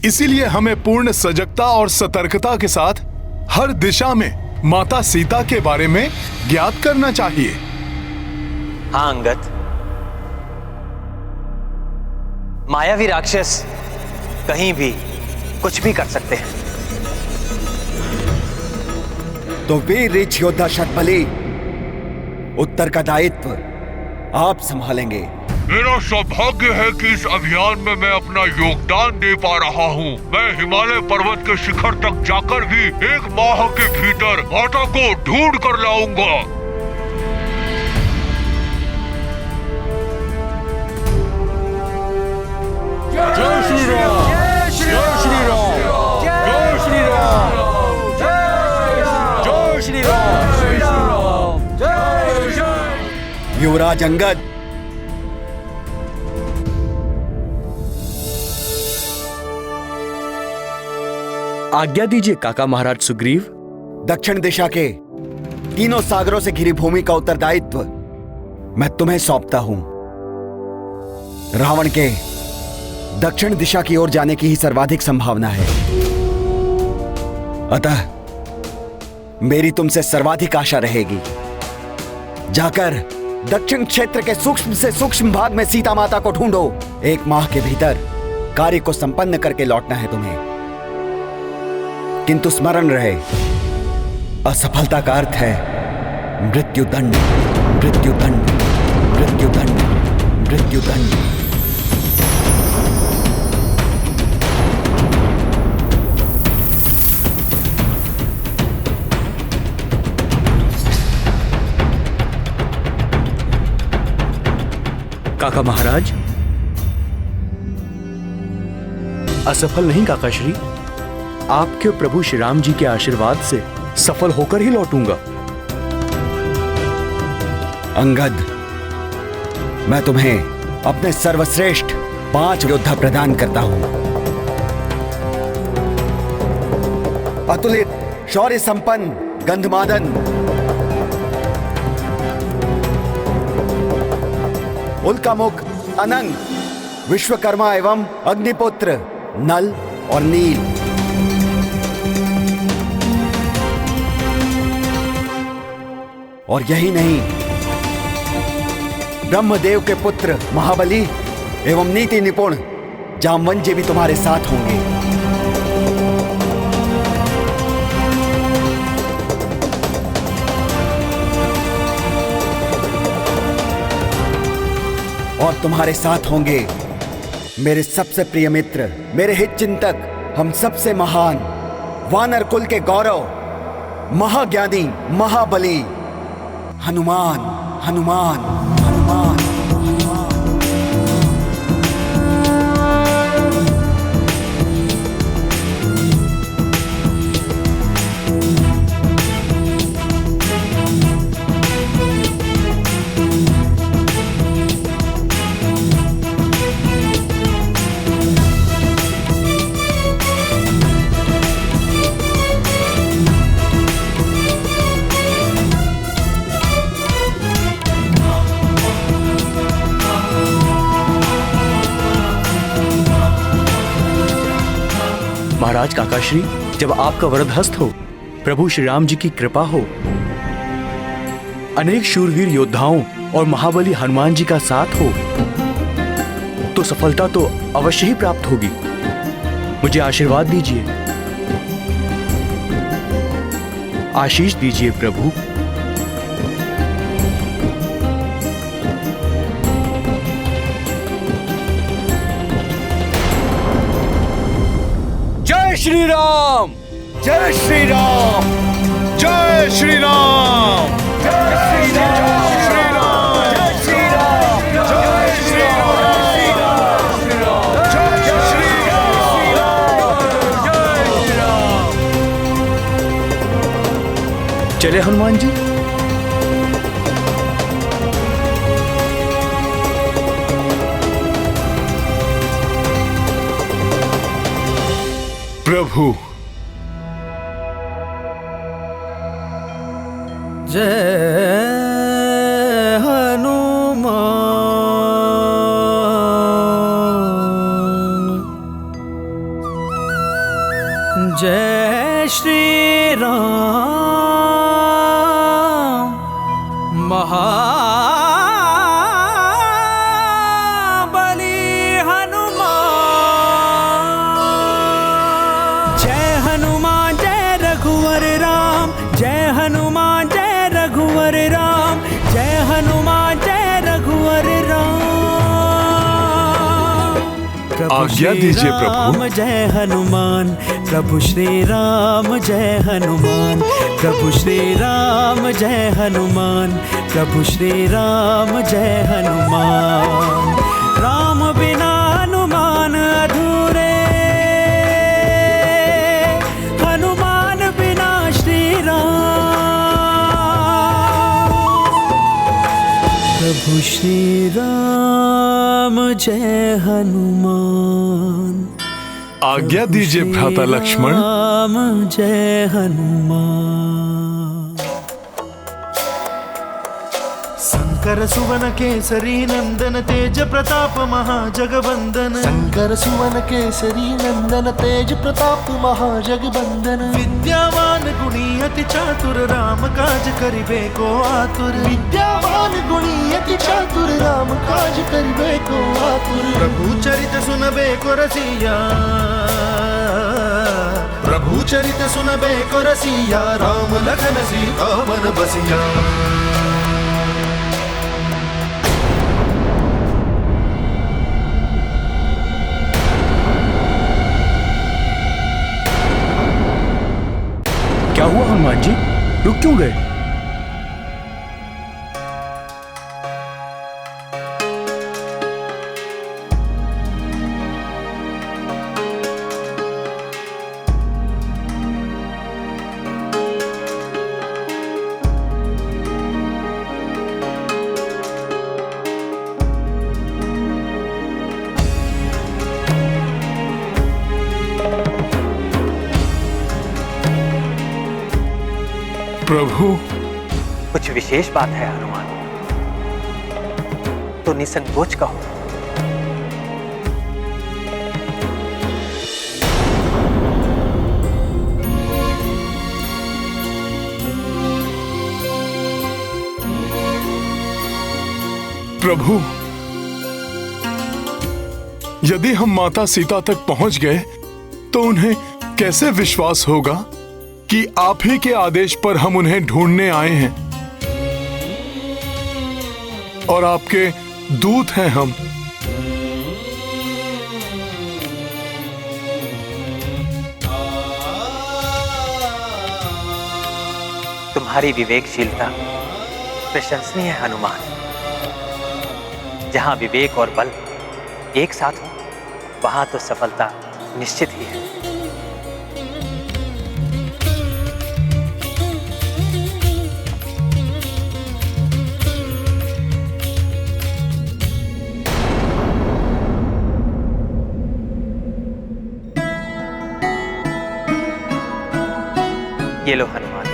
इसीलिए हमें पूर्ण सजगता और सतर्कता के साथ हर दिशा में माता सीता के बारे में ज्ञात करना चाहिए। हाँ अंगद, मायावी राक्षस कहीं भी कुछ भी कर सकते हैं। तो वीर रीछ योद्धा शतबली, उत्तर का दायित्व आप संभालेंगे। मेरा सौभाग्य है कि इस अभियान में मैं अपना योगदान दे पा रहा हूँ। मैं हिमालय पर्वत के शिखर तक जाकर भी 1 माह के भीतर माता को ढूंढ कर लाऊंगा। जय श्री राम। जय श्री राम। जय श्री राम। जय श्री राम। युवराज अंगद, आज्ञा दीजिए काका महाराज सुग्रीव। दक्षिण दिशा के तीनों सागरों से घिरी भूमि का उत्तरदायित्व मैं तुम्हें सौंपता हूं। रावण के दक्षिण दिशा की ओर जाने की ही सर्वाधिक संभावना है, अतः मेरी तुमसे सर्वाधिक आशा रहेगी। जाकर दक्षिण क्षेत्र के सूक्ष्म से सूक्ष्म भाग में सीता माता को ढूंढो। 1 माह के भीतर कार्य को संपन्न करके लौटना है तुम्हें। किंतु स्मरण रहे, असफलता का अर्थ है मृत्युदंड, मृत्युदंड, मृत्युदंड, मृत्युदंड। काका महाराज, असफल नहीं काका श्री, आपके प्रभु श्री राम जी के आशीर्वाद से सफल होकर ही लौटूंगा। अंगद, मैं तुम्हें अपने सर्वश्रेष्ठ 5 योद्धा प्रदान करता हूं। अतुलित शौर्य संपन्न गंधमादन, उल्कामुख अनंग, विश्वकर्मा एवं अग्निपुत्र नल और नील, और यही नहीं, ब्रह्मदेव के पुत्र महाबली एवं नीति निपुण जामवंजी भी तुम्हारे साथ होंगे। और तुम्हारे साथ होंगे मेरे सबसे प्रिय मित्र, मेरे हित चिंतक, हम सबसे महान वानर कुल के गौरव, महाज्ञानी, महाबली हनुमान। हनुमान, हनुमान। महाराज काकाश्री, जब आपका वरद हस्त हो, प्रभु श्री राम जी की कृपा हो, अनेक शूरवीर योद्धाओं और महाबली हनुमान जी का साथ हो, तो सफलता तो अवश्य ही प्राप्त होगी। मुझे आशीर्वाद दीजिए, आशीष दीजिए प्रभु। जय श्री राम, जय श्री राम, जय श्री राम, जय श्री राम, श्री राम, जय श्री राम, जय श्री राम, जय श्री राम, जय श्री राम। चले हनुमान जी। प्रभु, जय हनुमान, जय श्री राम, महाबली हनुमान। जय हनुमान, जय रघुवर राम, जय हनुमान, जय रघुवर राम, जय हनुमान, जय रघुवर राम। आज्ञा दीजिए प्रभु। जय हनुमान, प्रभु श्री राम जय हनुमान, प्रभु श्री राम जय हनुमान, प्रभु श्री राम जय हनुमान। राम बिना हनुमान अधूरे, हनुमान बिना श्री राम। प्रभु श्री राम जय हनुमान, आज्ञा दीजिए भ्राता लक्ष्मण। राम जय हनुमान। शंकर सुवन केसरी नंदन तेज प्रताप महाजगवंदन, शंकर सुवन केसरी नंदन तेज प्रताप महाजगवंदन। विद्यावान गुणी अति चातुर राम काज करिबे को आतुर, विद्यावान गुणी अति चातुर राम काज करिबे को आतुर। प्रभु चरित सुनबे को रसिया, प्रभु चरित सुनबे को रसिया, राम लखन सीता वन बसिया। क्या हुआ हनुमान जी, रुक क्यों गए? प्रभु, कुछ विशेष बात है हनुमान, तो निसंकोच कहो। प्रभु, यदि हम माता सीता तक पहुंच गए तो उन्हें कैसे विश्वास होगा कि आप ही के आदेश पर हम उन्हें ढूंढने आए हैं और आपके दूत हैं हम। तुम्हारी विवेकशीलता प्रशंसनीय है हनुमान। जहां विवेक और बल एक साथ हो, वहां तो सफलता निश्चित ही है। ये लो हनुमान।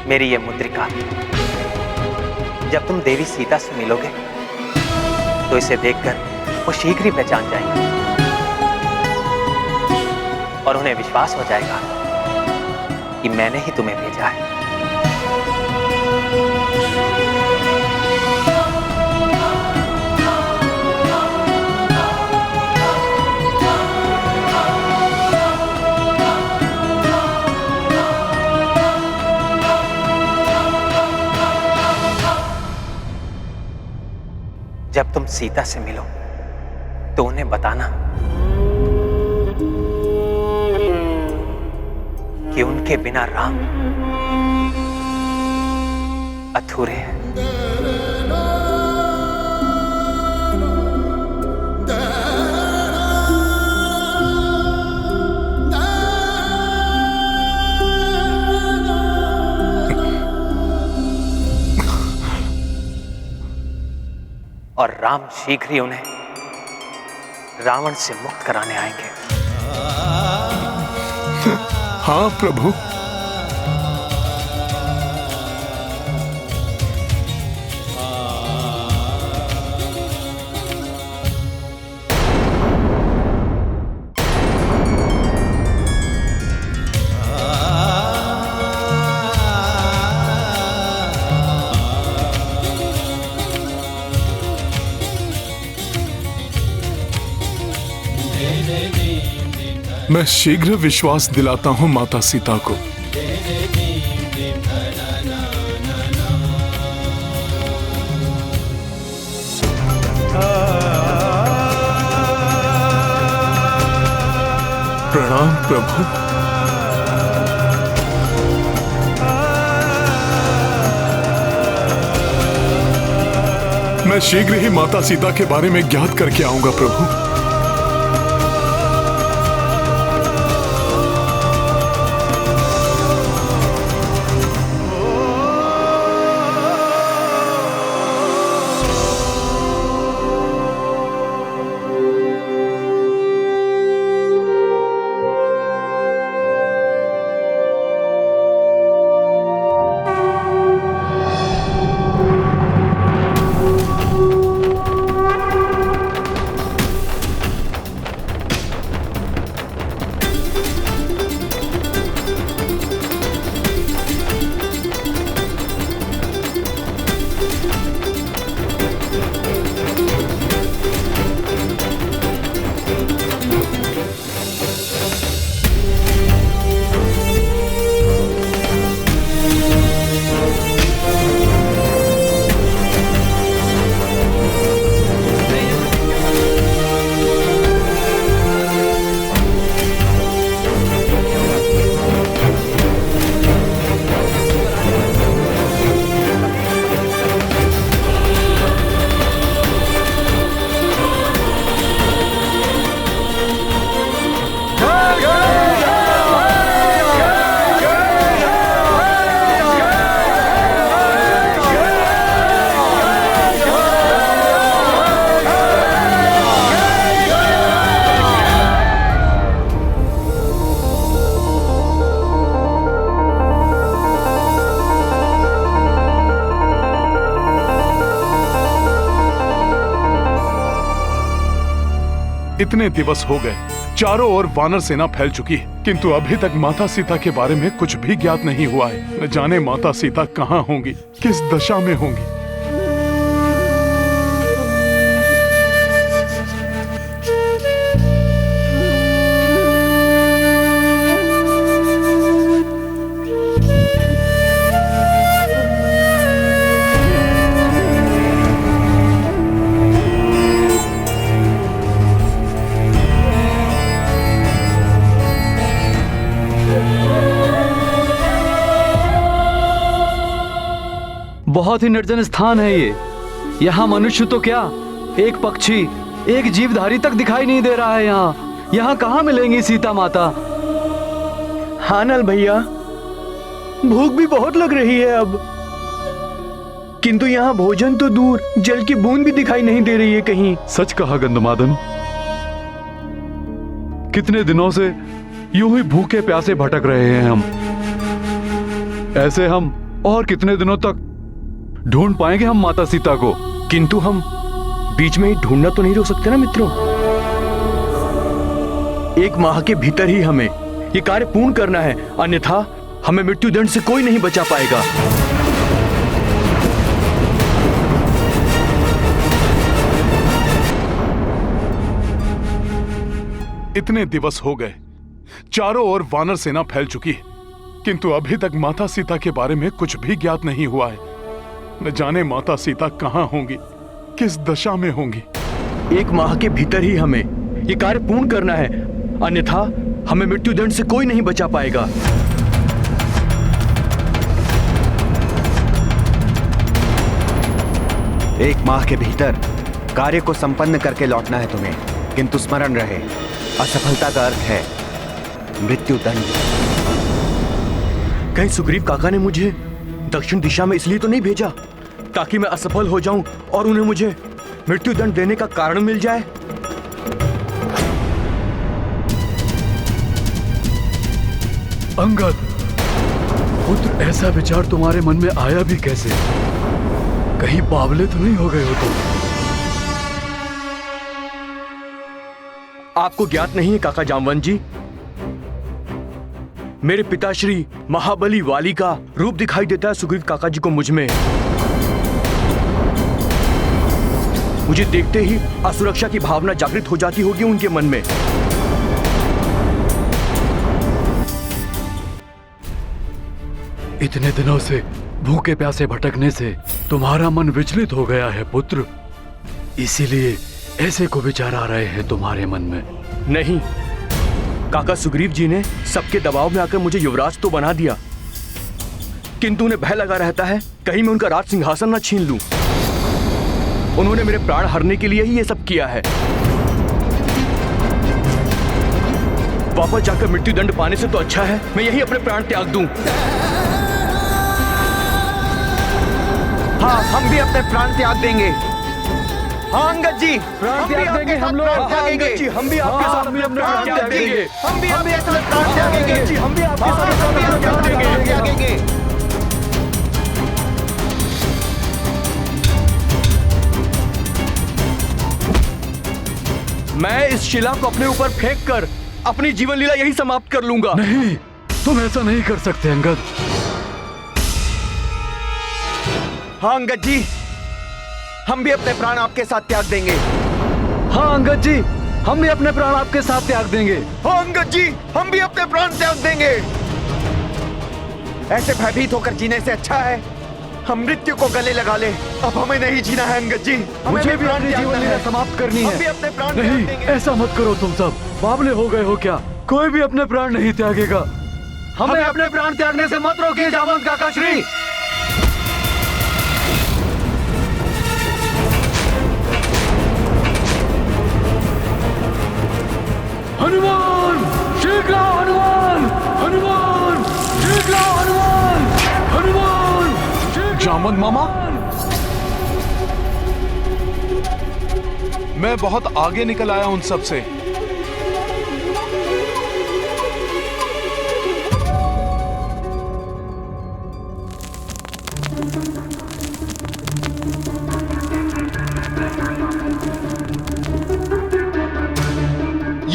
मेरी ये मुद्रिका, जब तुम देवी सीता से मिलोगे तो इसे देखकर वो शीघ्र ही पहचान जाएंगे और उन्हें विश्वास हो जाएगा कि मैंने ही तुम्हें भेजा है। जब तुम सीता से मिलो तो उन्हें बताना कि उनके बिना राम अधूरे हैं। और राम शीघ्र ही उन्हें रावण से मुक्त कराने आएंगे। हाँ प्रभु। मैं शीघ्र विश्वास दिलाता हूं माता सीता को। प्रणाम प्रभु। मैं शीघ्र ही माता सीता के बारे में ज्ञात करके आऊंगा प्रभु। इतने दिवस हो गए, चारों ओर वानर सेना फैल चुकी है, किंतु अभी तक माता सीता के बारे में कुछ भी ज्ञात नहीं हुआ है। न जाने माता सीता कहाँ होंगी, किस दशा में होंगी। बहुत ही निर्जन स्थान है ये। यहाँ मनुष्य तो क्या, एक पक्षी, एक जीवधारी तक दिखाई नहीं दे रहा है। यहाँ कहाँ मिलेंगी सीता माता? हाँ नल भैया, भूख भी बहुत लग रही है अब, किंतु यहाँ भोजन तो दूर, जल की बूंद भी दिखाई नहीं दे रही है कहीं। सच कहा गंधमादन, कितने दिनों से यूं ही भूखे प्यासे भटक रहे हैं हम। ऐसे हम और कितने दिनों तक ढूंढ पाएंगे हम माता सीता को? किंतु हम बीच में ही ढूंढना तो नहीं रोक सकते ना मित्रों। एक माह के भीतर ही हमें ये कार्य पूर्ण करना है, अन्यथा हमें मृत्युदंड से कोई नहीं बचा पाएगा। इतने दिवस हो गए, चारों ओर वानर सेना फैल चुकी है, किंतु अभी तक माता सीता के बारे में कुछ भी ज्ञात नहीं हुआ है। न जाने माता सीता कहाँ होंगी, किस दशा में होंगी। एक माह के भीतर ही हमें ये कार्य पूर्ण करना है, अन्यथा हमें मृत्युदंड से कोई नहीं बचा पाएगा। एक माह के भीतर कार्य को संपन्न करके लौटना है तुम्हें, किंतु स्मरण रहे, असफलता का अर्थ है मृत्युदंड। कहीं सुग्रीव काका ने मुझे दक्षिण दिशा में इसलिए तो नहीं भेजा ताकि मैं असफल हो जाऊं और उन्हें मुझे मृत्युदंड देने का कारण मिल जाए? अंगद पुत्र, ऐसा विचार तुम्हारे मन में आया भी कैसे? कहीं बावले तो नहीं हो गए हो तुम? आपको ज्ञात नहीं है काका जामवंत जी, मेरे पिताश्री महाबली वाली का रूप दिखाई देता है सुग्रीव काका जी को मुझ में। मुझे देखते ही असुरक्षा की भावना जागृत हो जाती होगी उनके मन में। इतने दिनों से भूखे प्यासे भटकने से तुम्हारा मन विचलित हो गया है पुत्र, इसीलिए ऐसे को विचार आ रहे हैं तुम्हारे मन में। नहीं काका, सुग्रीव जी ने सबके दबाव में आकर मुझे युवराज तो बना दिया, किंतु उन्हें भय लगा रहता है कहीं मैं उनका राज सिंहासन न छीन लूं। उन्होंने मेरे प्राण हरने के लिए ही ये सब किया है। वापस जाकर मृत्युदंड पाने से तो अच्छा है मैं यही अपने प्राण त्याग दूं। हाँ, हम भी अपने प्राण त्याग देंगे। हाँ अंगद जी, प्राण त्याग देंगे हम लोग। हम भी आपके साथ अपने प्राण त्याग देंगे। हम भी आपके साथ प्राण त्यागेंगे। हम भी आपके साथ प्राण त्यागेंगे। मैं इस शिला को अपने ऊपर फेंक कर अपनी जीवन लीला यही समाप्त कर लूंगा। नहीं, तुम ऐसा नहीं कर सकते अंगद। हाँ अंगद जी, हम भी अपने प्राण आपके साथ त्याग देंगे। हाँ अंगद जी, हम भी अपने प्राण आपके साथ त्याग देंगे। हाँ अंगद जी, हम भी अपने प्राण त्याग देंगे। ऐसे भयभीत होकर जीने से अच्छा है हम मृत्यु को गले लगा ले। अब हमें नहीं जीना है अंगद जी, मुझे भी अपनी जीवन लीला समाप्त करनी है। हम भी अपने प्राण त्याग नहीं, देंगे। ऐसा मत करो तुम सब, बावले हो गए हो क्या? कोई भी अपने प्राण नहीं त्यागेगा। हमें अपने प्राण त्यागने से मत रोकिए जामवंत काका श्री। हनुमान, शीघ्र हनुमान, हनुमान, शीघ्र हनुमान, हनुमान, जामवंत मामा, मैं बहुत आगे निकल आया उन सब से।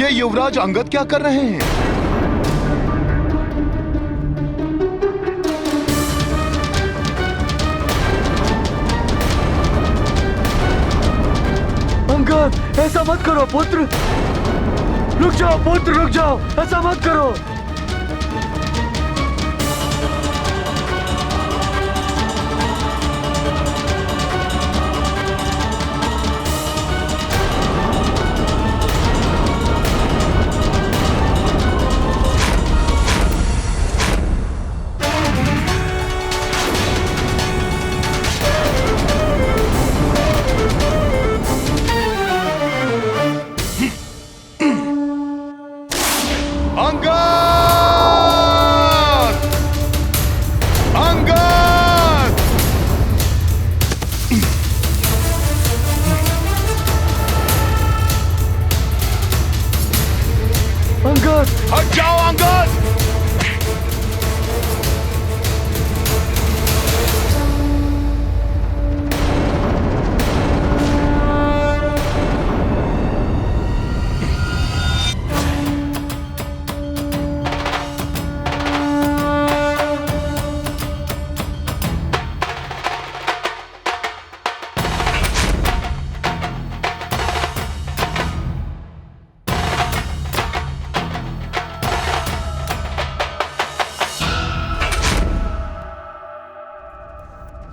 ये युवराज अंगद क्या कर रहे हैं? अंगद, ऐसा मत करो पुत्र। रुक जाओ पुत्र, रुक जाओ, ऐसा मत करो। हट जाओ अंगद!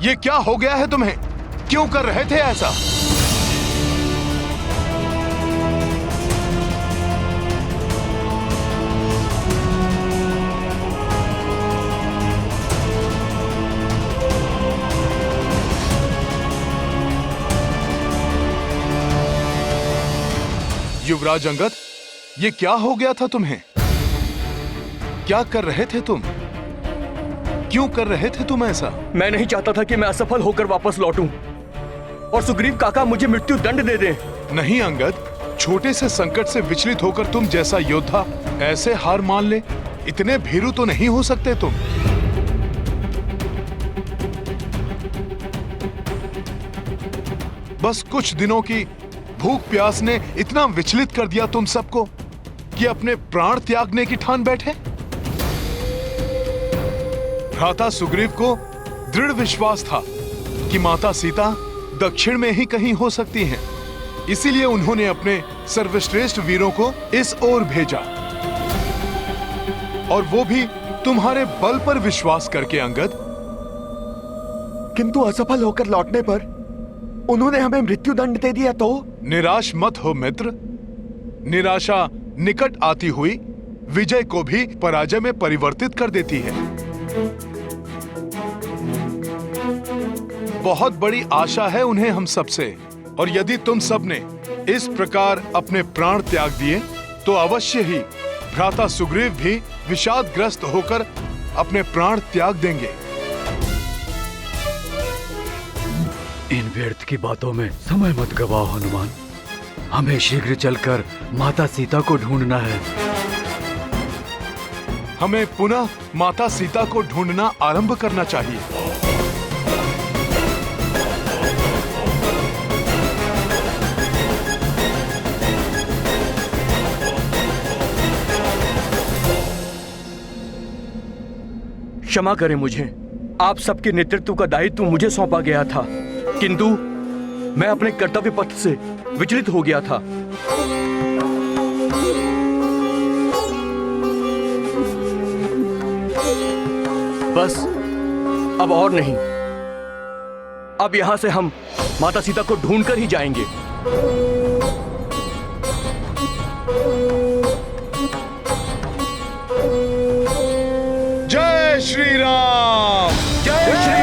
ये क्या हो गया है तुम्हें? क्यों कर रहे थे ऐसा? युवराज अंगद, ये क्या हो गया था तुम्हें? क्या कर रहे थे तुम? क्यों कर रहे थे तुम ऐसा? मैं नहीं चाहता था कि मैं असफल होकर वापस लौटूं और सुग्रीव काका मुझे मृत्यु दंड दे दें। नहीं अंगद, छोटे से संकट से विचलित होकर तुम जैसा योद्धा ऐसे हार मान ले, इतने भीरू तो नहीं हो सकते तुम। बस कुछ दिनों की भूख प्यास ने इतना विचलित कर दिया तुम सबको कि अपने प्राण त्यागने की ठान बैठे। भ्राता सुग्रीव को दृढ़ विश्वास था कि माता सीता दक्षिण में ही कहीं हो सकती हैं। इसीलिए उन्होंने अपने सर्वश्रेष्ठ वीरों को इस ओर भेजा, और वो भी तुम्हारे बल पर विश्वास करके अंगद। किंतु असफल होकर लौटने पर उन्होंने हमें मृत्यु दंड दे दिया तो? निराश मत हो मित्र। निराशा निकट आती हुई विजय को भी पराजय में परिवर्तित कर देती है। बहुत बड़ी आशा है उन्हें हम सबसे, और यदि तुम सबने इस प्रकार अपने प्राण त्याग दिए तो अवश्य ही भ्राता सुग्रीव भी विषादग्रस्त होकर अपने प्राण त्याग देंगे। इन व्यर्थ की बातों में समय मत गवाओ हनुमान। हमें शीघ्र चलकर माता सीता को ढूंढना है। हमें पुनः माता सीता को ढूंढना आरंभ करना चाहिए। क्षमा करें मुझे, आप सबके नेतृत्व का दायित्व मुझे सौंपा गया था, किंतु मैं अपने कर्तव्य पथ से विचलित हो गया था। बस अब और नहीं। अब यहां से हम माता सीता को ढूंढकर ही जाएंगे। जय श्री राम! जय श्री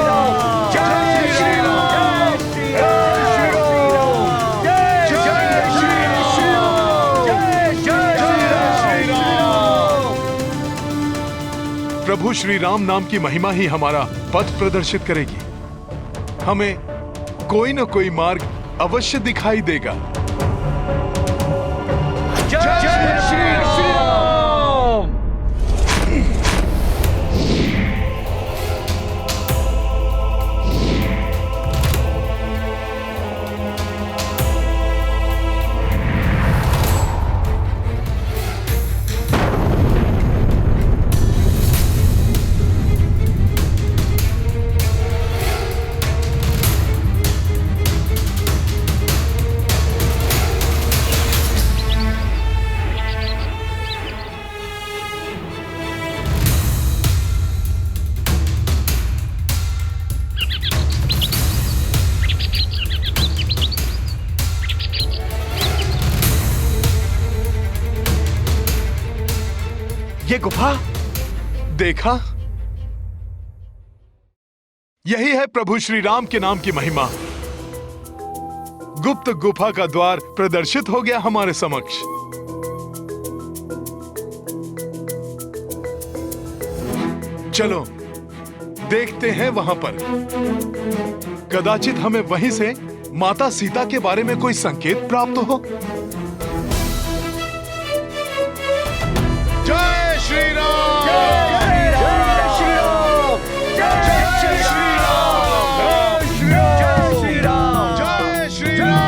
राम! जय श्री राम! जय श्री राम! जय श्री राम! जय श्री राम! प्रभु श्री राम नाम की महिमा ही हमारा पथ प्रदर्शित करेगी। हमें कोई न कोई मार्ग अवश्य दिखाई देगा। जय श्री राम! ये गुफा देखा, यही है प्रभु श्री राम के नाम की महिमा। गुप्त गुफा का द्वार प्रदर्शित हो गया हमारे समक्ष। चलो देखते हैं वहां पर। कदाचित हमें वहीं से माता सीता के बारे में कोई संकेत प्राप्त हो। जय श्री राम, जय श्री राम, जय श्री राम, जय श्री राम, जय श्री राम, जय श्री राम,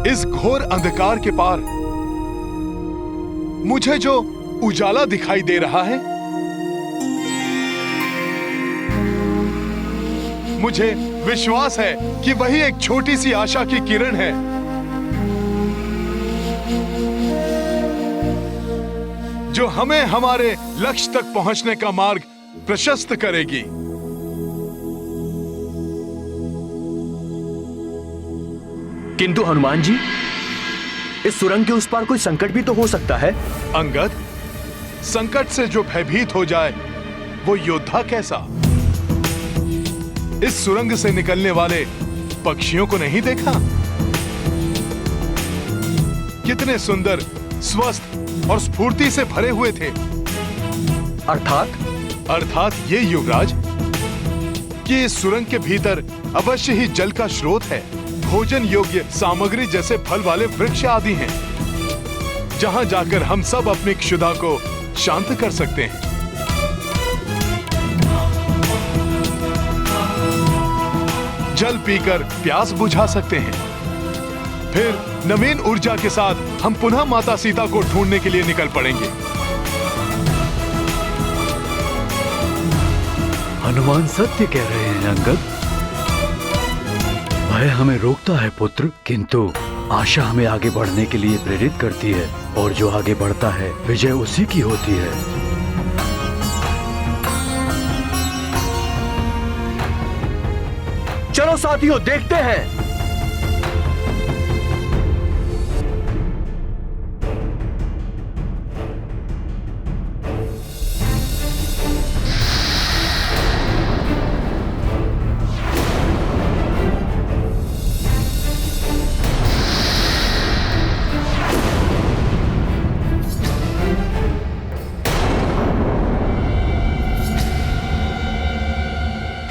इस घोर अंधकार के पार मुझे जो उजाला दिखाई दे रहा है, मुझे विश्वास है कि वही एक छोटी सी आशा की किरण है जो हमें हमारे लक्ष्य तक पहुंचने का मार्ग प्रशस्त करेगी। किंतु हनुमान जी, इस सुरंग के उस पार कोई संकट भी तो हो सकता है। अंगद, संकट से जो भयभीत हो जाए वो योद्धा कैसा? इस सुरंग से निकलने वाले पक्षियों को नहीं देखा? कितने सुंदर, स्वस्थ और स्फूर्ति से भरे हुए थे। अर्थात ये युवराज कि इस सुरंग के भीतर अवश्य ही जल का स्रोत है, भोजन योग्य सामग्री जैसे फल वाले वृक्ष आदि हैं, जहां जाकर हम सब अपनी क्षुधा को शांत कर सकते हैं। जल पीकर प्यास बुझा सकते हैं। फिर नवीन ऊर्जा के साथ हम पुनः माता सीता को ढूंढने के लिए निकल पड़ेंगे। हनुमान सत्य कह रहे हैं अंगद। भय हमें रोकता है पुत्र, किंतु आशा हमें आगे बढ़ने के लिए प्रेरित करती है, और जो आगे बढ़ता है विजय उसी की होती है। चलो साथियों, देखते हैं।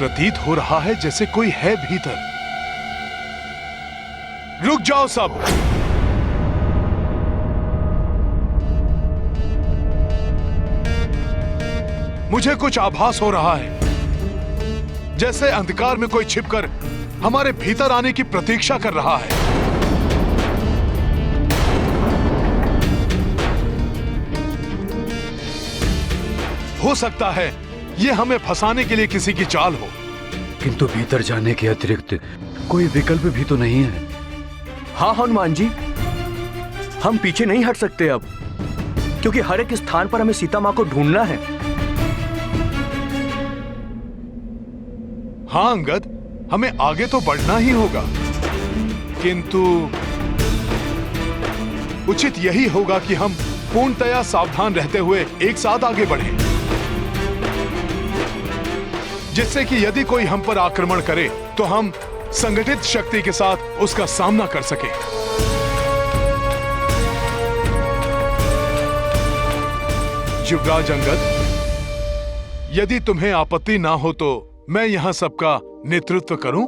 प्रतीत हो रहा है जैसे कोई है भीतर। रुक जाओ सब। मुझे कुछ आभास हो रहा है, जैसे अंधकार में कोई छिपकर हमारे भीतर आने की प्रतीक्षा कर रहा है। हो सकता है ये हमें फंसाने के लिए किसी की चाल हो, किंतु भीतर जाने के अतिरिक्त कोई विकल्प भी तो नहीं है। हाँ हनुमान जी, हम पीछे नहीं हट सकते अब, क्योंकि हर एक स्थान पर हमें सीता मां को ढूंढना है। हाँ अंगद, हमें आगे तो बढ़ना ही होगा, किंतु उचित यही होगा कि हम पूर्णतया सावधान रहते हुए एक साथ आगे बढ़ें, जिससे कि यदि कोई हम पर आक्रमण करे तो हम संगठित शक्ति के साथ उसका सामना कर सकें। युवराज अंगद, यदि तुम्हें आपत्ति ना हो तो मैं यहाँ सबका नेतृत्व करूं?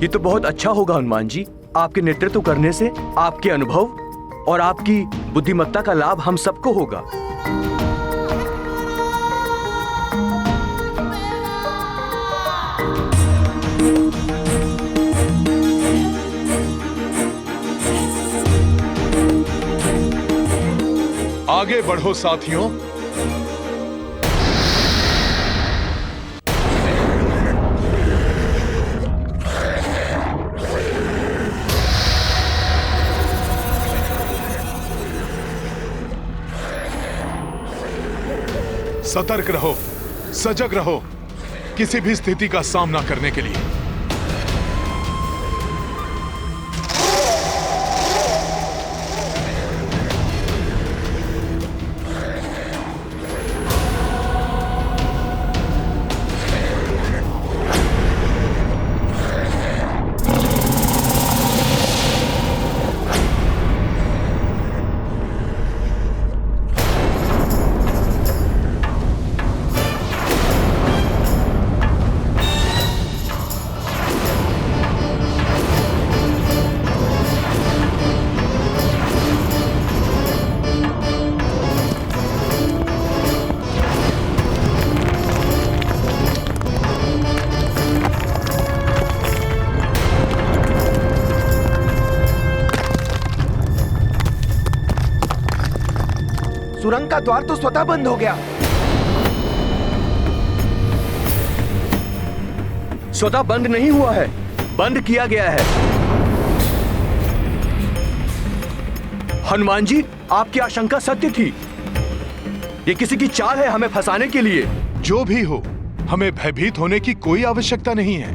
ये तो बहुत अच्छा होगा हनुमान जी। आपके नेतृत्व करने से आपके अनुभव और आपकी बुद्धिमत्ता का लाभ हम सबको होगा। आगे बढ़ो साथियों। सतर्क रहो, सजग रहो, किसी भी स्थिति का सामना करने के लिए। सुरंग का द्वार तो स्वतः बंद हो गया। स्वतः बंद नहीं हुआ है, बंद किया गया है। हनुमान जी, आपकी आशंका सत्य थी। ये किसी की चाल है हमें फंसाने के लिए। जो भी हो, हमें भयभीत होने की कोई आवश्यकता नहीं है।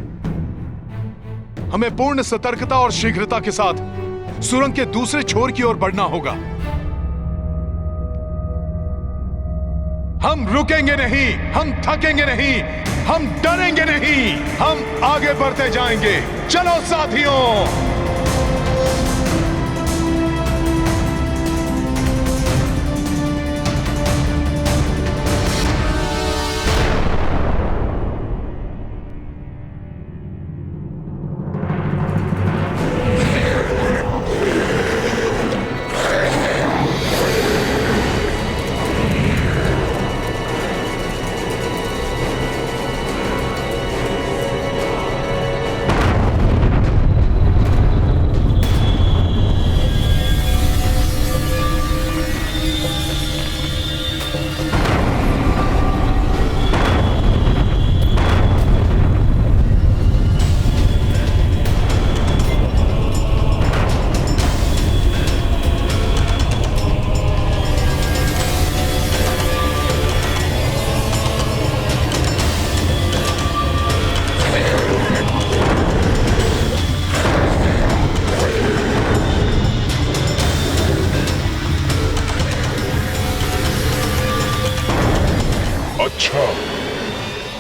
हमें पूर्ण सतर्कता और शीघ्रता के साथ सुरंग के दूसरे छोर की ओर बढ़ना होगा। हम रुकेंगे नहीं, हम थकेंगे नहीं, हम डरेंगे नहीं, हम आगे बढ़ते जाएंगे। चलो साथियों। अच्छा,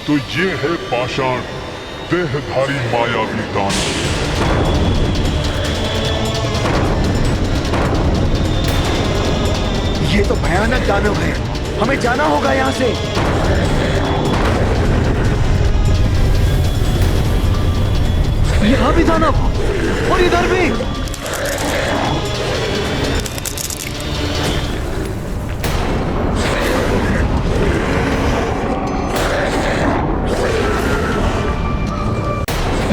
तो ये है पाषाण देहधारी मायावी दानव। ये तो भयानक दानव है, हमें जाना होगा यहाँ से। यहाँ भी दानव और इधर भी।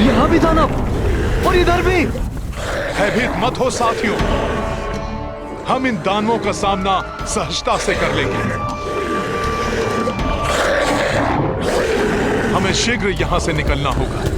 यहाँ भी दानव और इधर भी। भयभीत मत हो साथियों, हम इन दानवों का सामना सहजता से कर लेंगे। हमें शीघ्र यहां से निकलना होगा।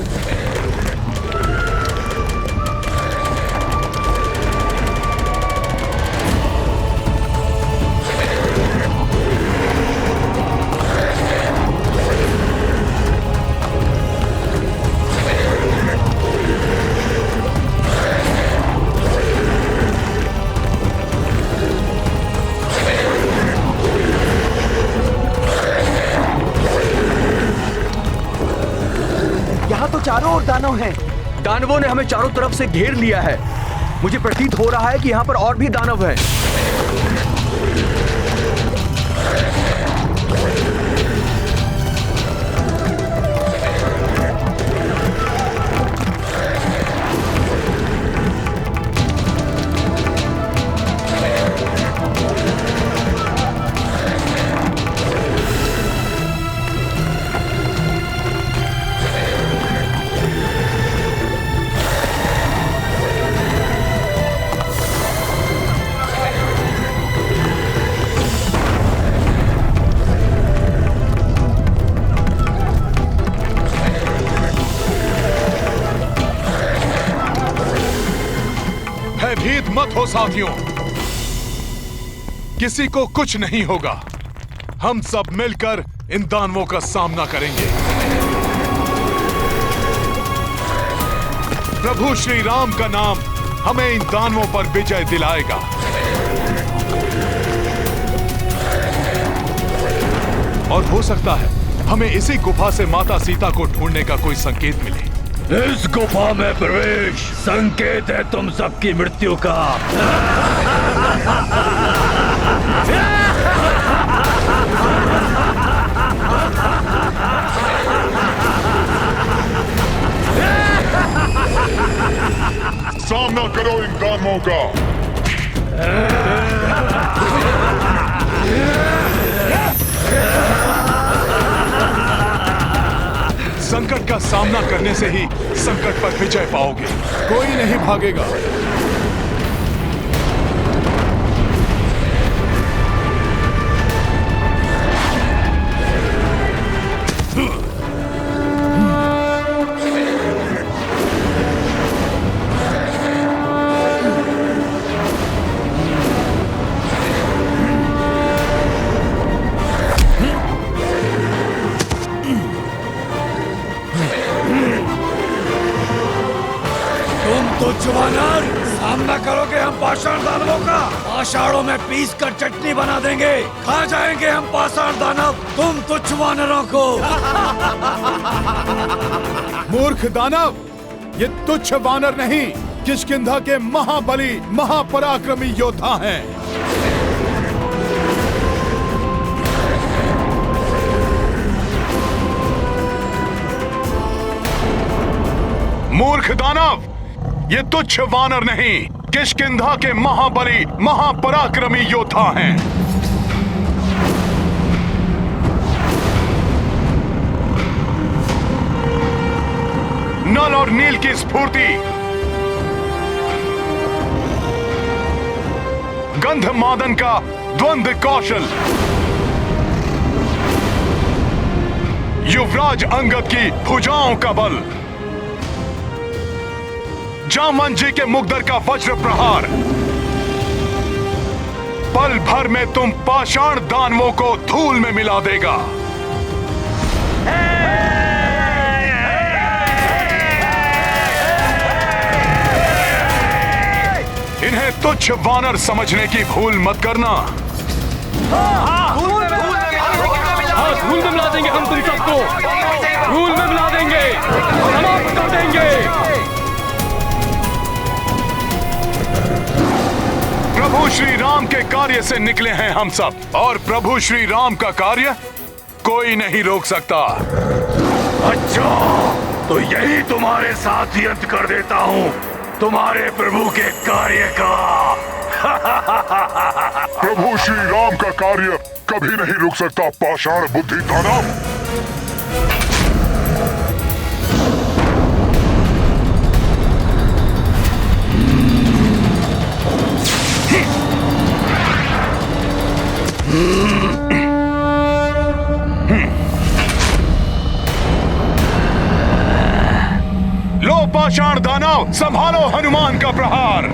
चारों ओर दानव हैं। दानवों ने हमें चारों तरफ से घेर लिया है। मुझे प्रतीत हो रहा है कि यहाँ पर और भी दानव हैं। भयभीत मत हो साथियों, किसी को कुछ नहीं होगा। हम सब मिलकर इन दानवों का सामना करेंगे। प्रभु श्री राम का नाम हमें इन दानवों पर विजय दिलाएगा। और हो सकता है हमें इसी गुफा से माता सीता को ढूंढने का कोई संकेत मिले। इस गुफा में प्रवेश संकेत है तुम सबकी मृत्यु का। सामना करो इन दानवों का। संकट का सामना करने से ही संकट पर विजय पाओगे। कोई नहीं भागेगा। वानर, सामना करोगे हम पाषाण दानवों का। पाषाणों में पीस कर चटनी बना देंगे। खा जाएंगे हम पाषाण दानव तुम तुच्छ वानरों को। मूर्ख दानव, ये तुच्छ वानर नहीं, किष्किंधा के महाबली महापराक्रमी योद्धा हैं। मूर्ख दानव, ये तुच्छ वानर नहीं, किष्किंधा के महाबली महापराक्रमी योद्धा हैं। नल और नील की स्फूर्ति, गंधमादन का द्वंद्व कौशल, युवराज अंगद की भुजाओं का बल, जामन जी के मुग्दर का वज्र प्रहार, पल भर में तुम पाषाण दानवों को धूल में मिला देगा। इन्हें तुच्छ वानर समझने की भूल मत करना। धूल में मिला देंगे हम तुम सबको। धूल में मिला देंगे, समाप्त कर देंगे। प्रभु श्री राम के कार्य से निकले हैं हम सब, और प्रभु श्री राम का कार्य कोई नहीं रोक सकता। अच्छा, तो यही तुम्हारे साथ ही अंत कर देता हूँ तुम्हारे प्रभु के कार्य का। प्रभु श्री राम का कार्य कभी नहीं रुक सकता पाषाण बुद्धि दानव। लो पाषाण दानव, संभालो हनुमान का प्रहार।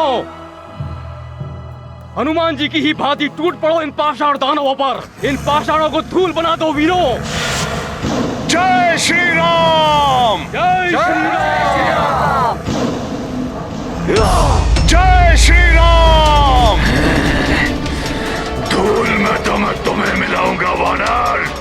दानवों, हनुमान जी की ही भांति टूट पड़ो इन पाषाण दानवों पर। इन पाषाणों को धूल बना दो वीरों। जय श्री राम! जय श्री राम! जय श्री राम! धूल में तो मैं तुम्हें मिलाऊंगा वानर।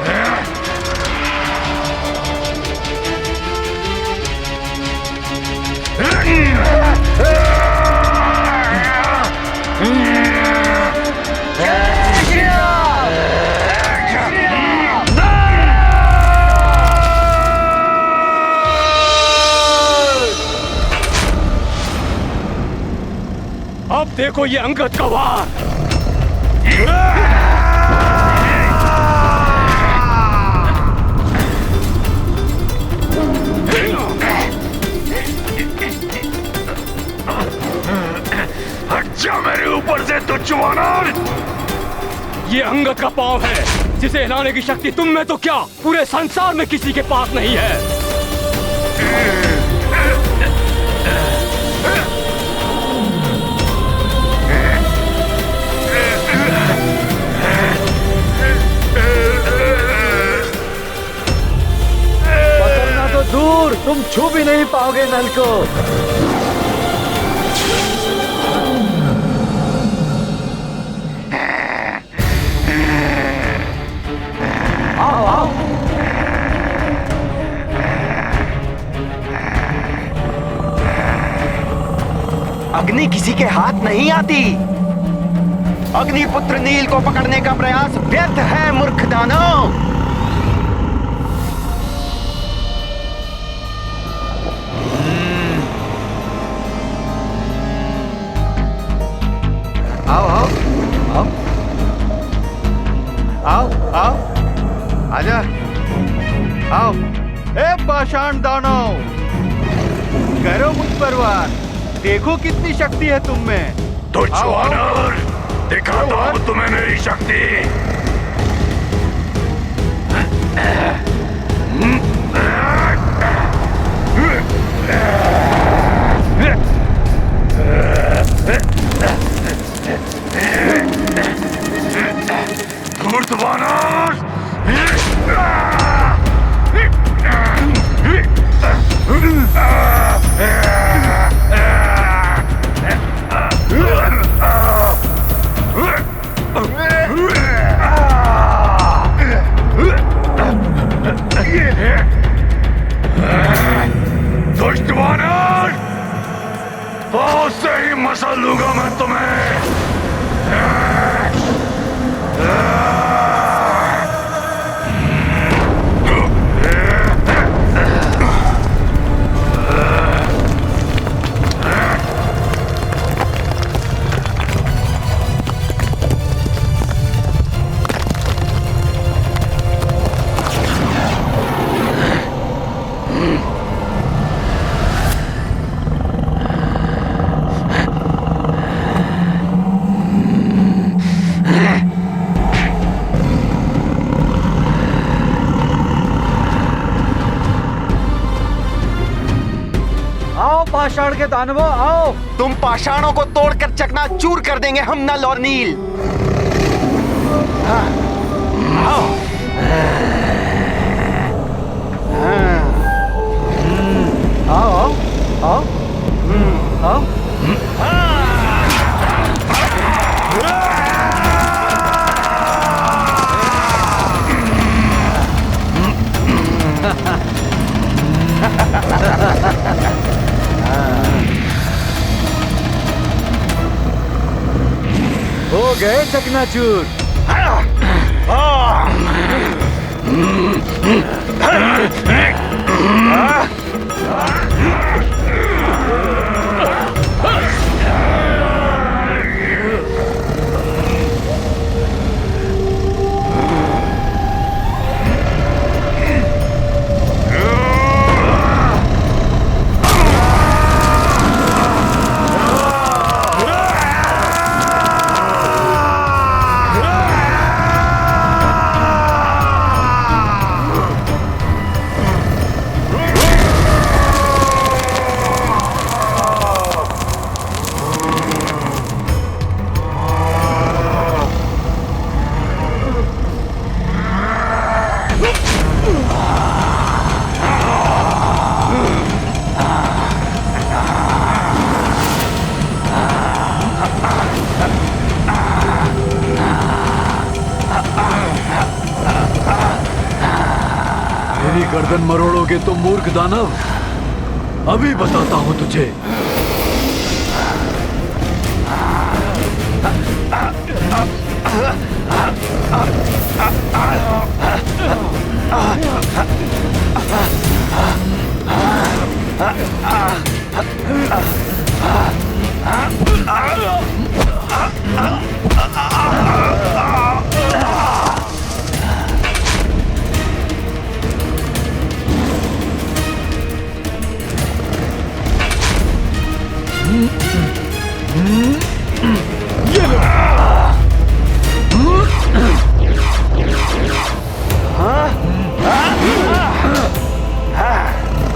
अब देखो ये अंगद का वार। अच्छा मेरे ऊपर से तुच्छ वानर! ये अंगद का पांव है, जिसे हिलाने की शक्ति तुम में तो क्या पूरे संसार में किसी के पास नहीं है। पकड़ना तो दूर, तुम छू भी नहीं पाओगे नल को। आओ आओ। अग्नि किसी के हाथ नहीं आती। अग्निपुत्र नील को पकड़ने का प्रयास व्यर्थ है मूर्ख दानव। आओ आओ आओ आओ आओ आजा आओ। ए पाषाण दानव, करो मुझ पर वार। देखो कितनी शक्ति है तुम में। तुच्छ वानर, दिखाता हूं तुम्हें मेरी शक्ति। धूर्त वानर! दुष्ट वानर! बहुत से ही मसल लूंगा मैं तुम्हें। पाषाण के दानवों आओ। तुम पाषाणों को तोड़कर चकनाचूर कर देंगे हम नल और नील। हाँ, आओ। आओ आओ आओ आओ। हो गए चकनाचूर। गर्दन मरोड़ोगे तो मूर्ख दानव, अभी बताता हूं तुझे।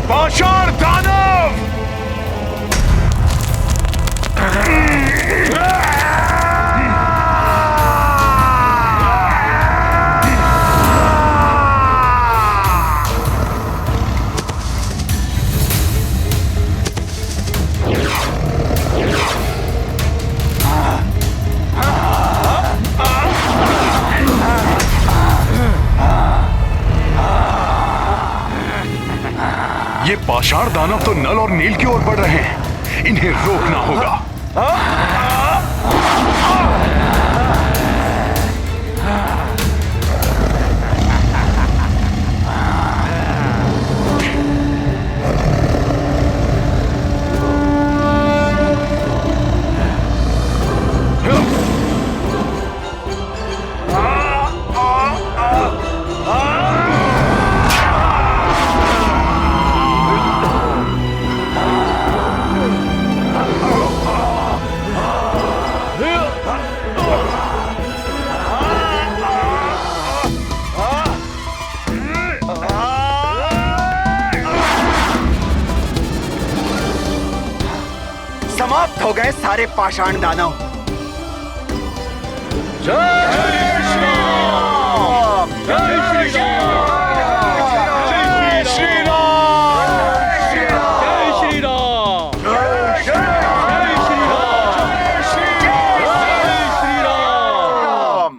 पाषाण दानव! ये पाषाण दानव तो नल और नील की ओर बढ़ रहे हैं, इन्हें रोकना होगा। समाप्त हो गए सारे पाषाण दानव। जय श्री राम! जय श्री राम! जय श्री राम! जय श्री राम! जय श्री राम! जय श्री राम!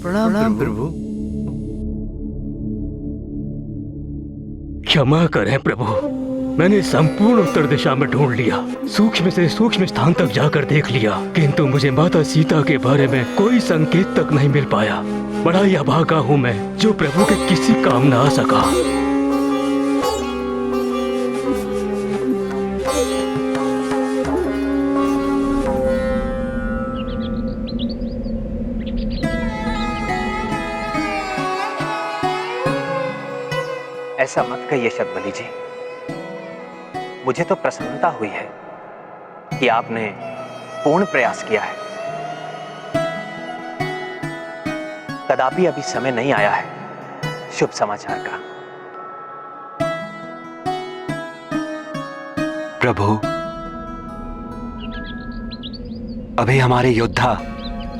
प्रणाम प्रभु। क्षमा करें प्रभु, मैंने संपूर्ण उत्तर दिशा में ढूंढ लिया, सूक्ष्म से सूक्ष्म स्थान तक जाकर देख लिया, किंतु मुझे माता सीता के बारे में कोई संकेत तक नहीं मिल पाया। बड़ा ही अभागा हूँ मैं, जो प्रभु के किसी काम न आ सका। ऐसा मत कहिए शतबली जी, मुझे तो प्रसन्नता हुई है कि आपने पूर्ण प्रयास किया है। कदापि अभी समय नहीं आया है शुभ समाचार का। प्रभु, अभी हमारे योद्धा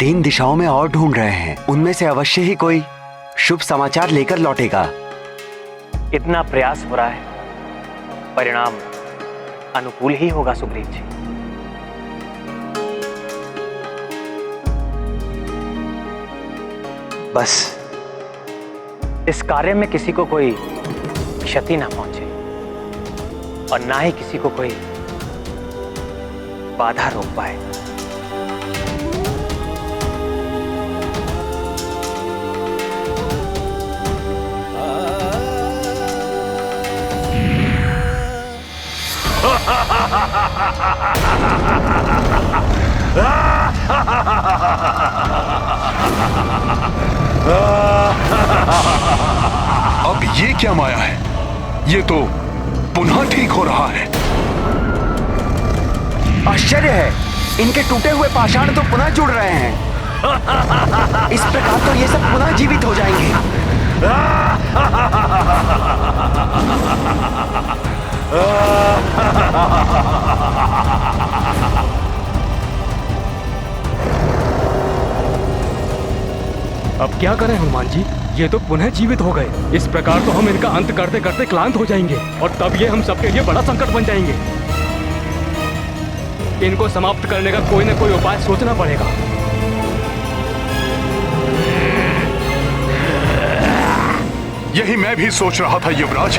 3 दिशाओं में और ढूंढ रहे हैं, उनमें से अवश्य ही कोई शुभ समाचार लेकर लौटेगा। इतना प्रयास हो रहा है, परिणाम अनुकूल ही होगा सुग्रीव जी। बस इस कार्य में किसी को कोई क्षति ना पहुंचे और ना ही किसी को कोई बाधा रोक पाए। अब ये क्या माया है? ये तो पुनः ठीक हो रहा है। आश्चर्य है, इनके टूटे हुए पाषाण तो पुनः जुड़ रहे हैं। इस प्रकार तो ये सब पुनः जीवित हो जाएंगे। अब क्या करें हनुमान जी, ये तो पुनः जीवित हो गए। इस प्रकार तो हम इनका अंत करते करते क्लांत हो जाएंगे और तब ये हम सबके लिए बड़ा संकट बन जाएंगे। इनको समाप्त करने का कोई न कोई उपाय सोचना पड़ेगा। यही मैं भी सोच रहा था युवराज।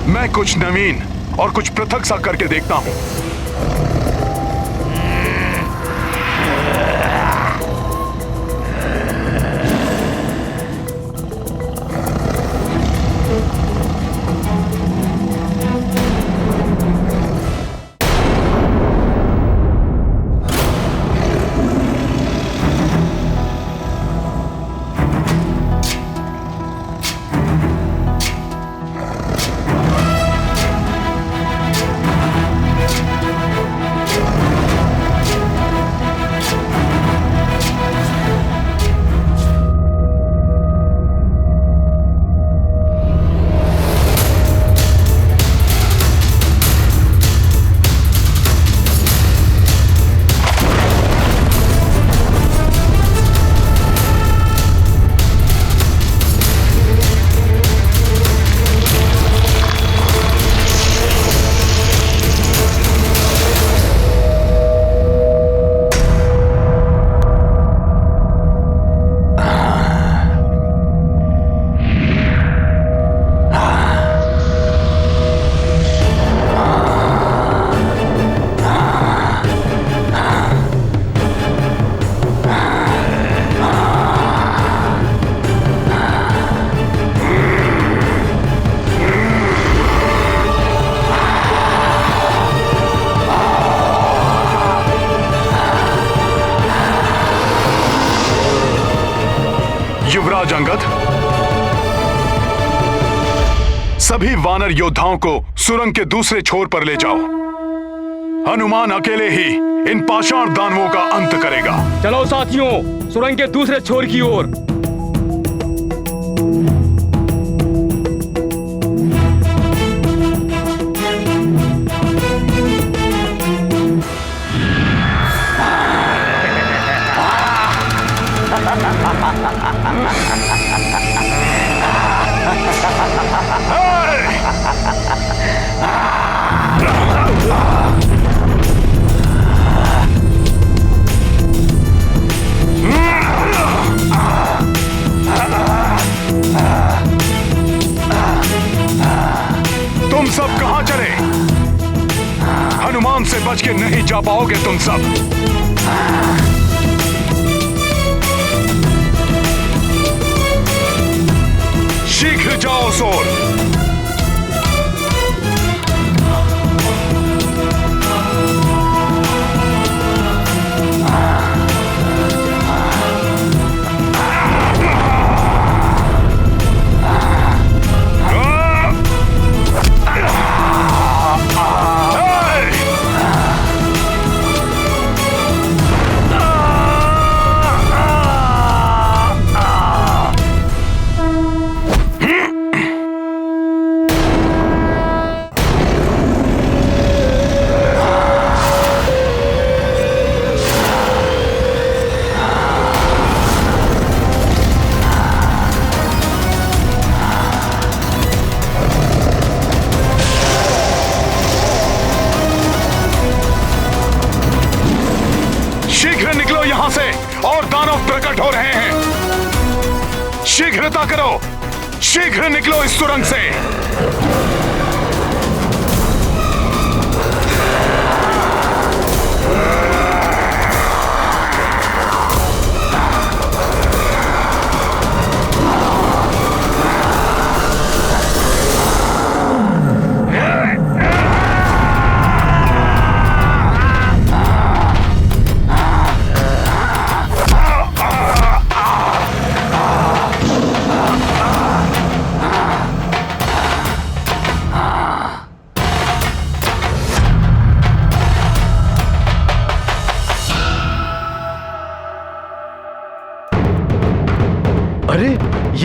मैं कुछ नवीन और कुछ पृथक सा करके देखता हूं। युवराज अंगद, सभी वानर योद्धाओं को सुरंग के दूसरे छोर पर ले जाओ। हनुमान अकेले ही इन पाषाण दानवों का अंत करेगा। चलो साथियों, सुरंग के दूसरे छोर की ओर। तुम सब कहां चले? हनुमान से बच के नहीं जा पाओगे तुम सब। शीघ्र जाओ सोर। हो रहे हैं। शीघ्रता करो, शीघ्र निकलो इस सुरंग से।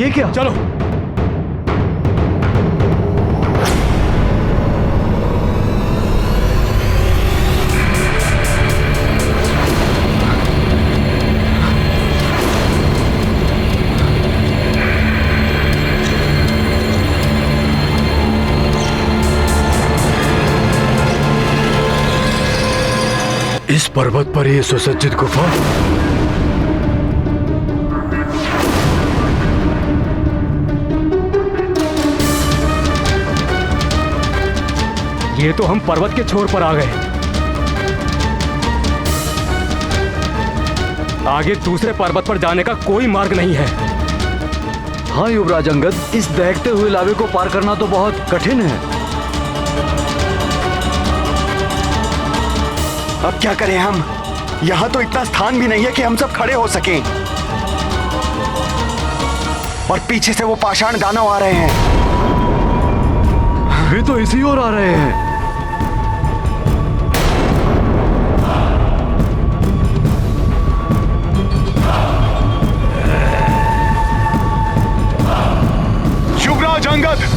ये क्या? चलो। इस पर्वत पर ये सुसज्जित गुफा? ये तो हम पर्वत के छोर पर आ गए। आगे दूसरे पर्वत पर जाने का कोई मार्ग नहीं है। हाँ युवराज अंगद, इस दहकते हुए लावे को पार करना तो बहुत कठिन है। अब क्या करें हम? यहाँ तो इतना स्थान भी नहीं है कि हम सब खड़े हो सकें। और पीछे से वो पाषाण दानव आ रहे हैं। वे तो इसी ओर आ रहे हैं। युवराज अंगद!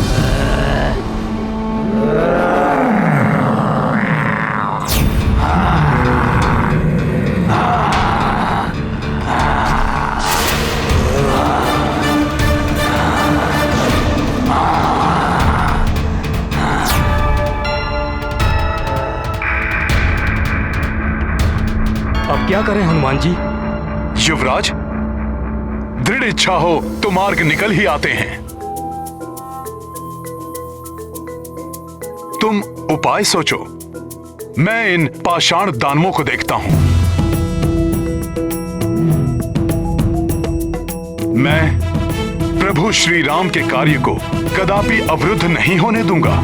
अब क्या करें हनुमान जी? युवराज, दृढ़ इच्छा हो तो मार्ग निकल ही आते हैं। तुम उपाय सोचो, मैं इन पाषाण दानवों को देखता हूं। मैं प्रभु श्री राम के कार्य को कदापि अवरुद्ध नहीं होने दूंगा।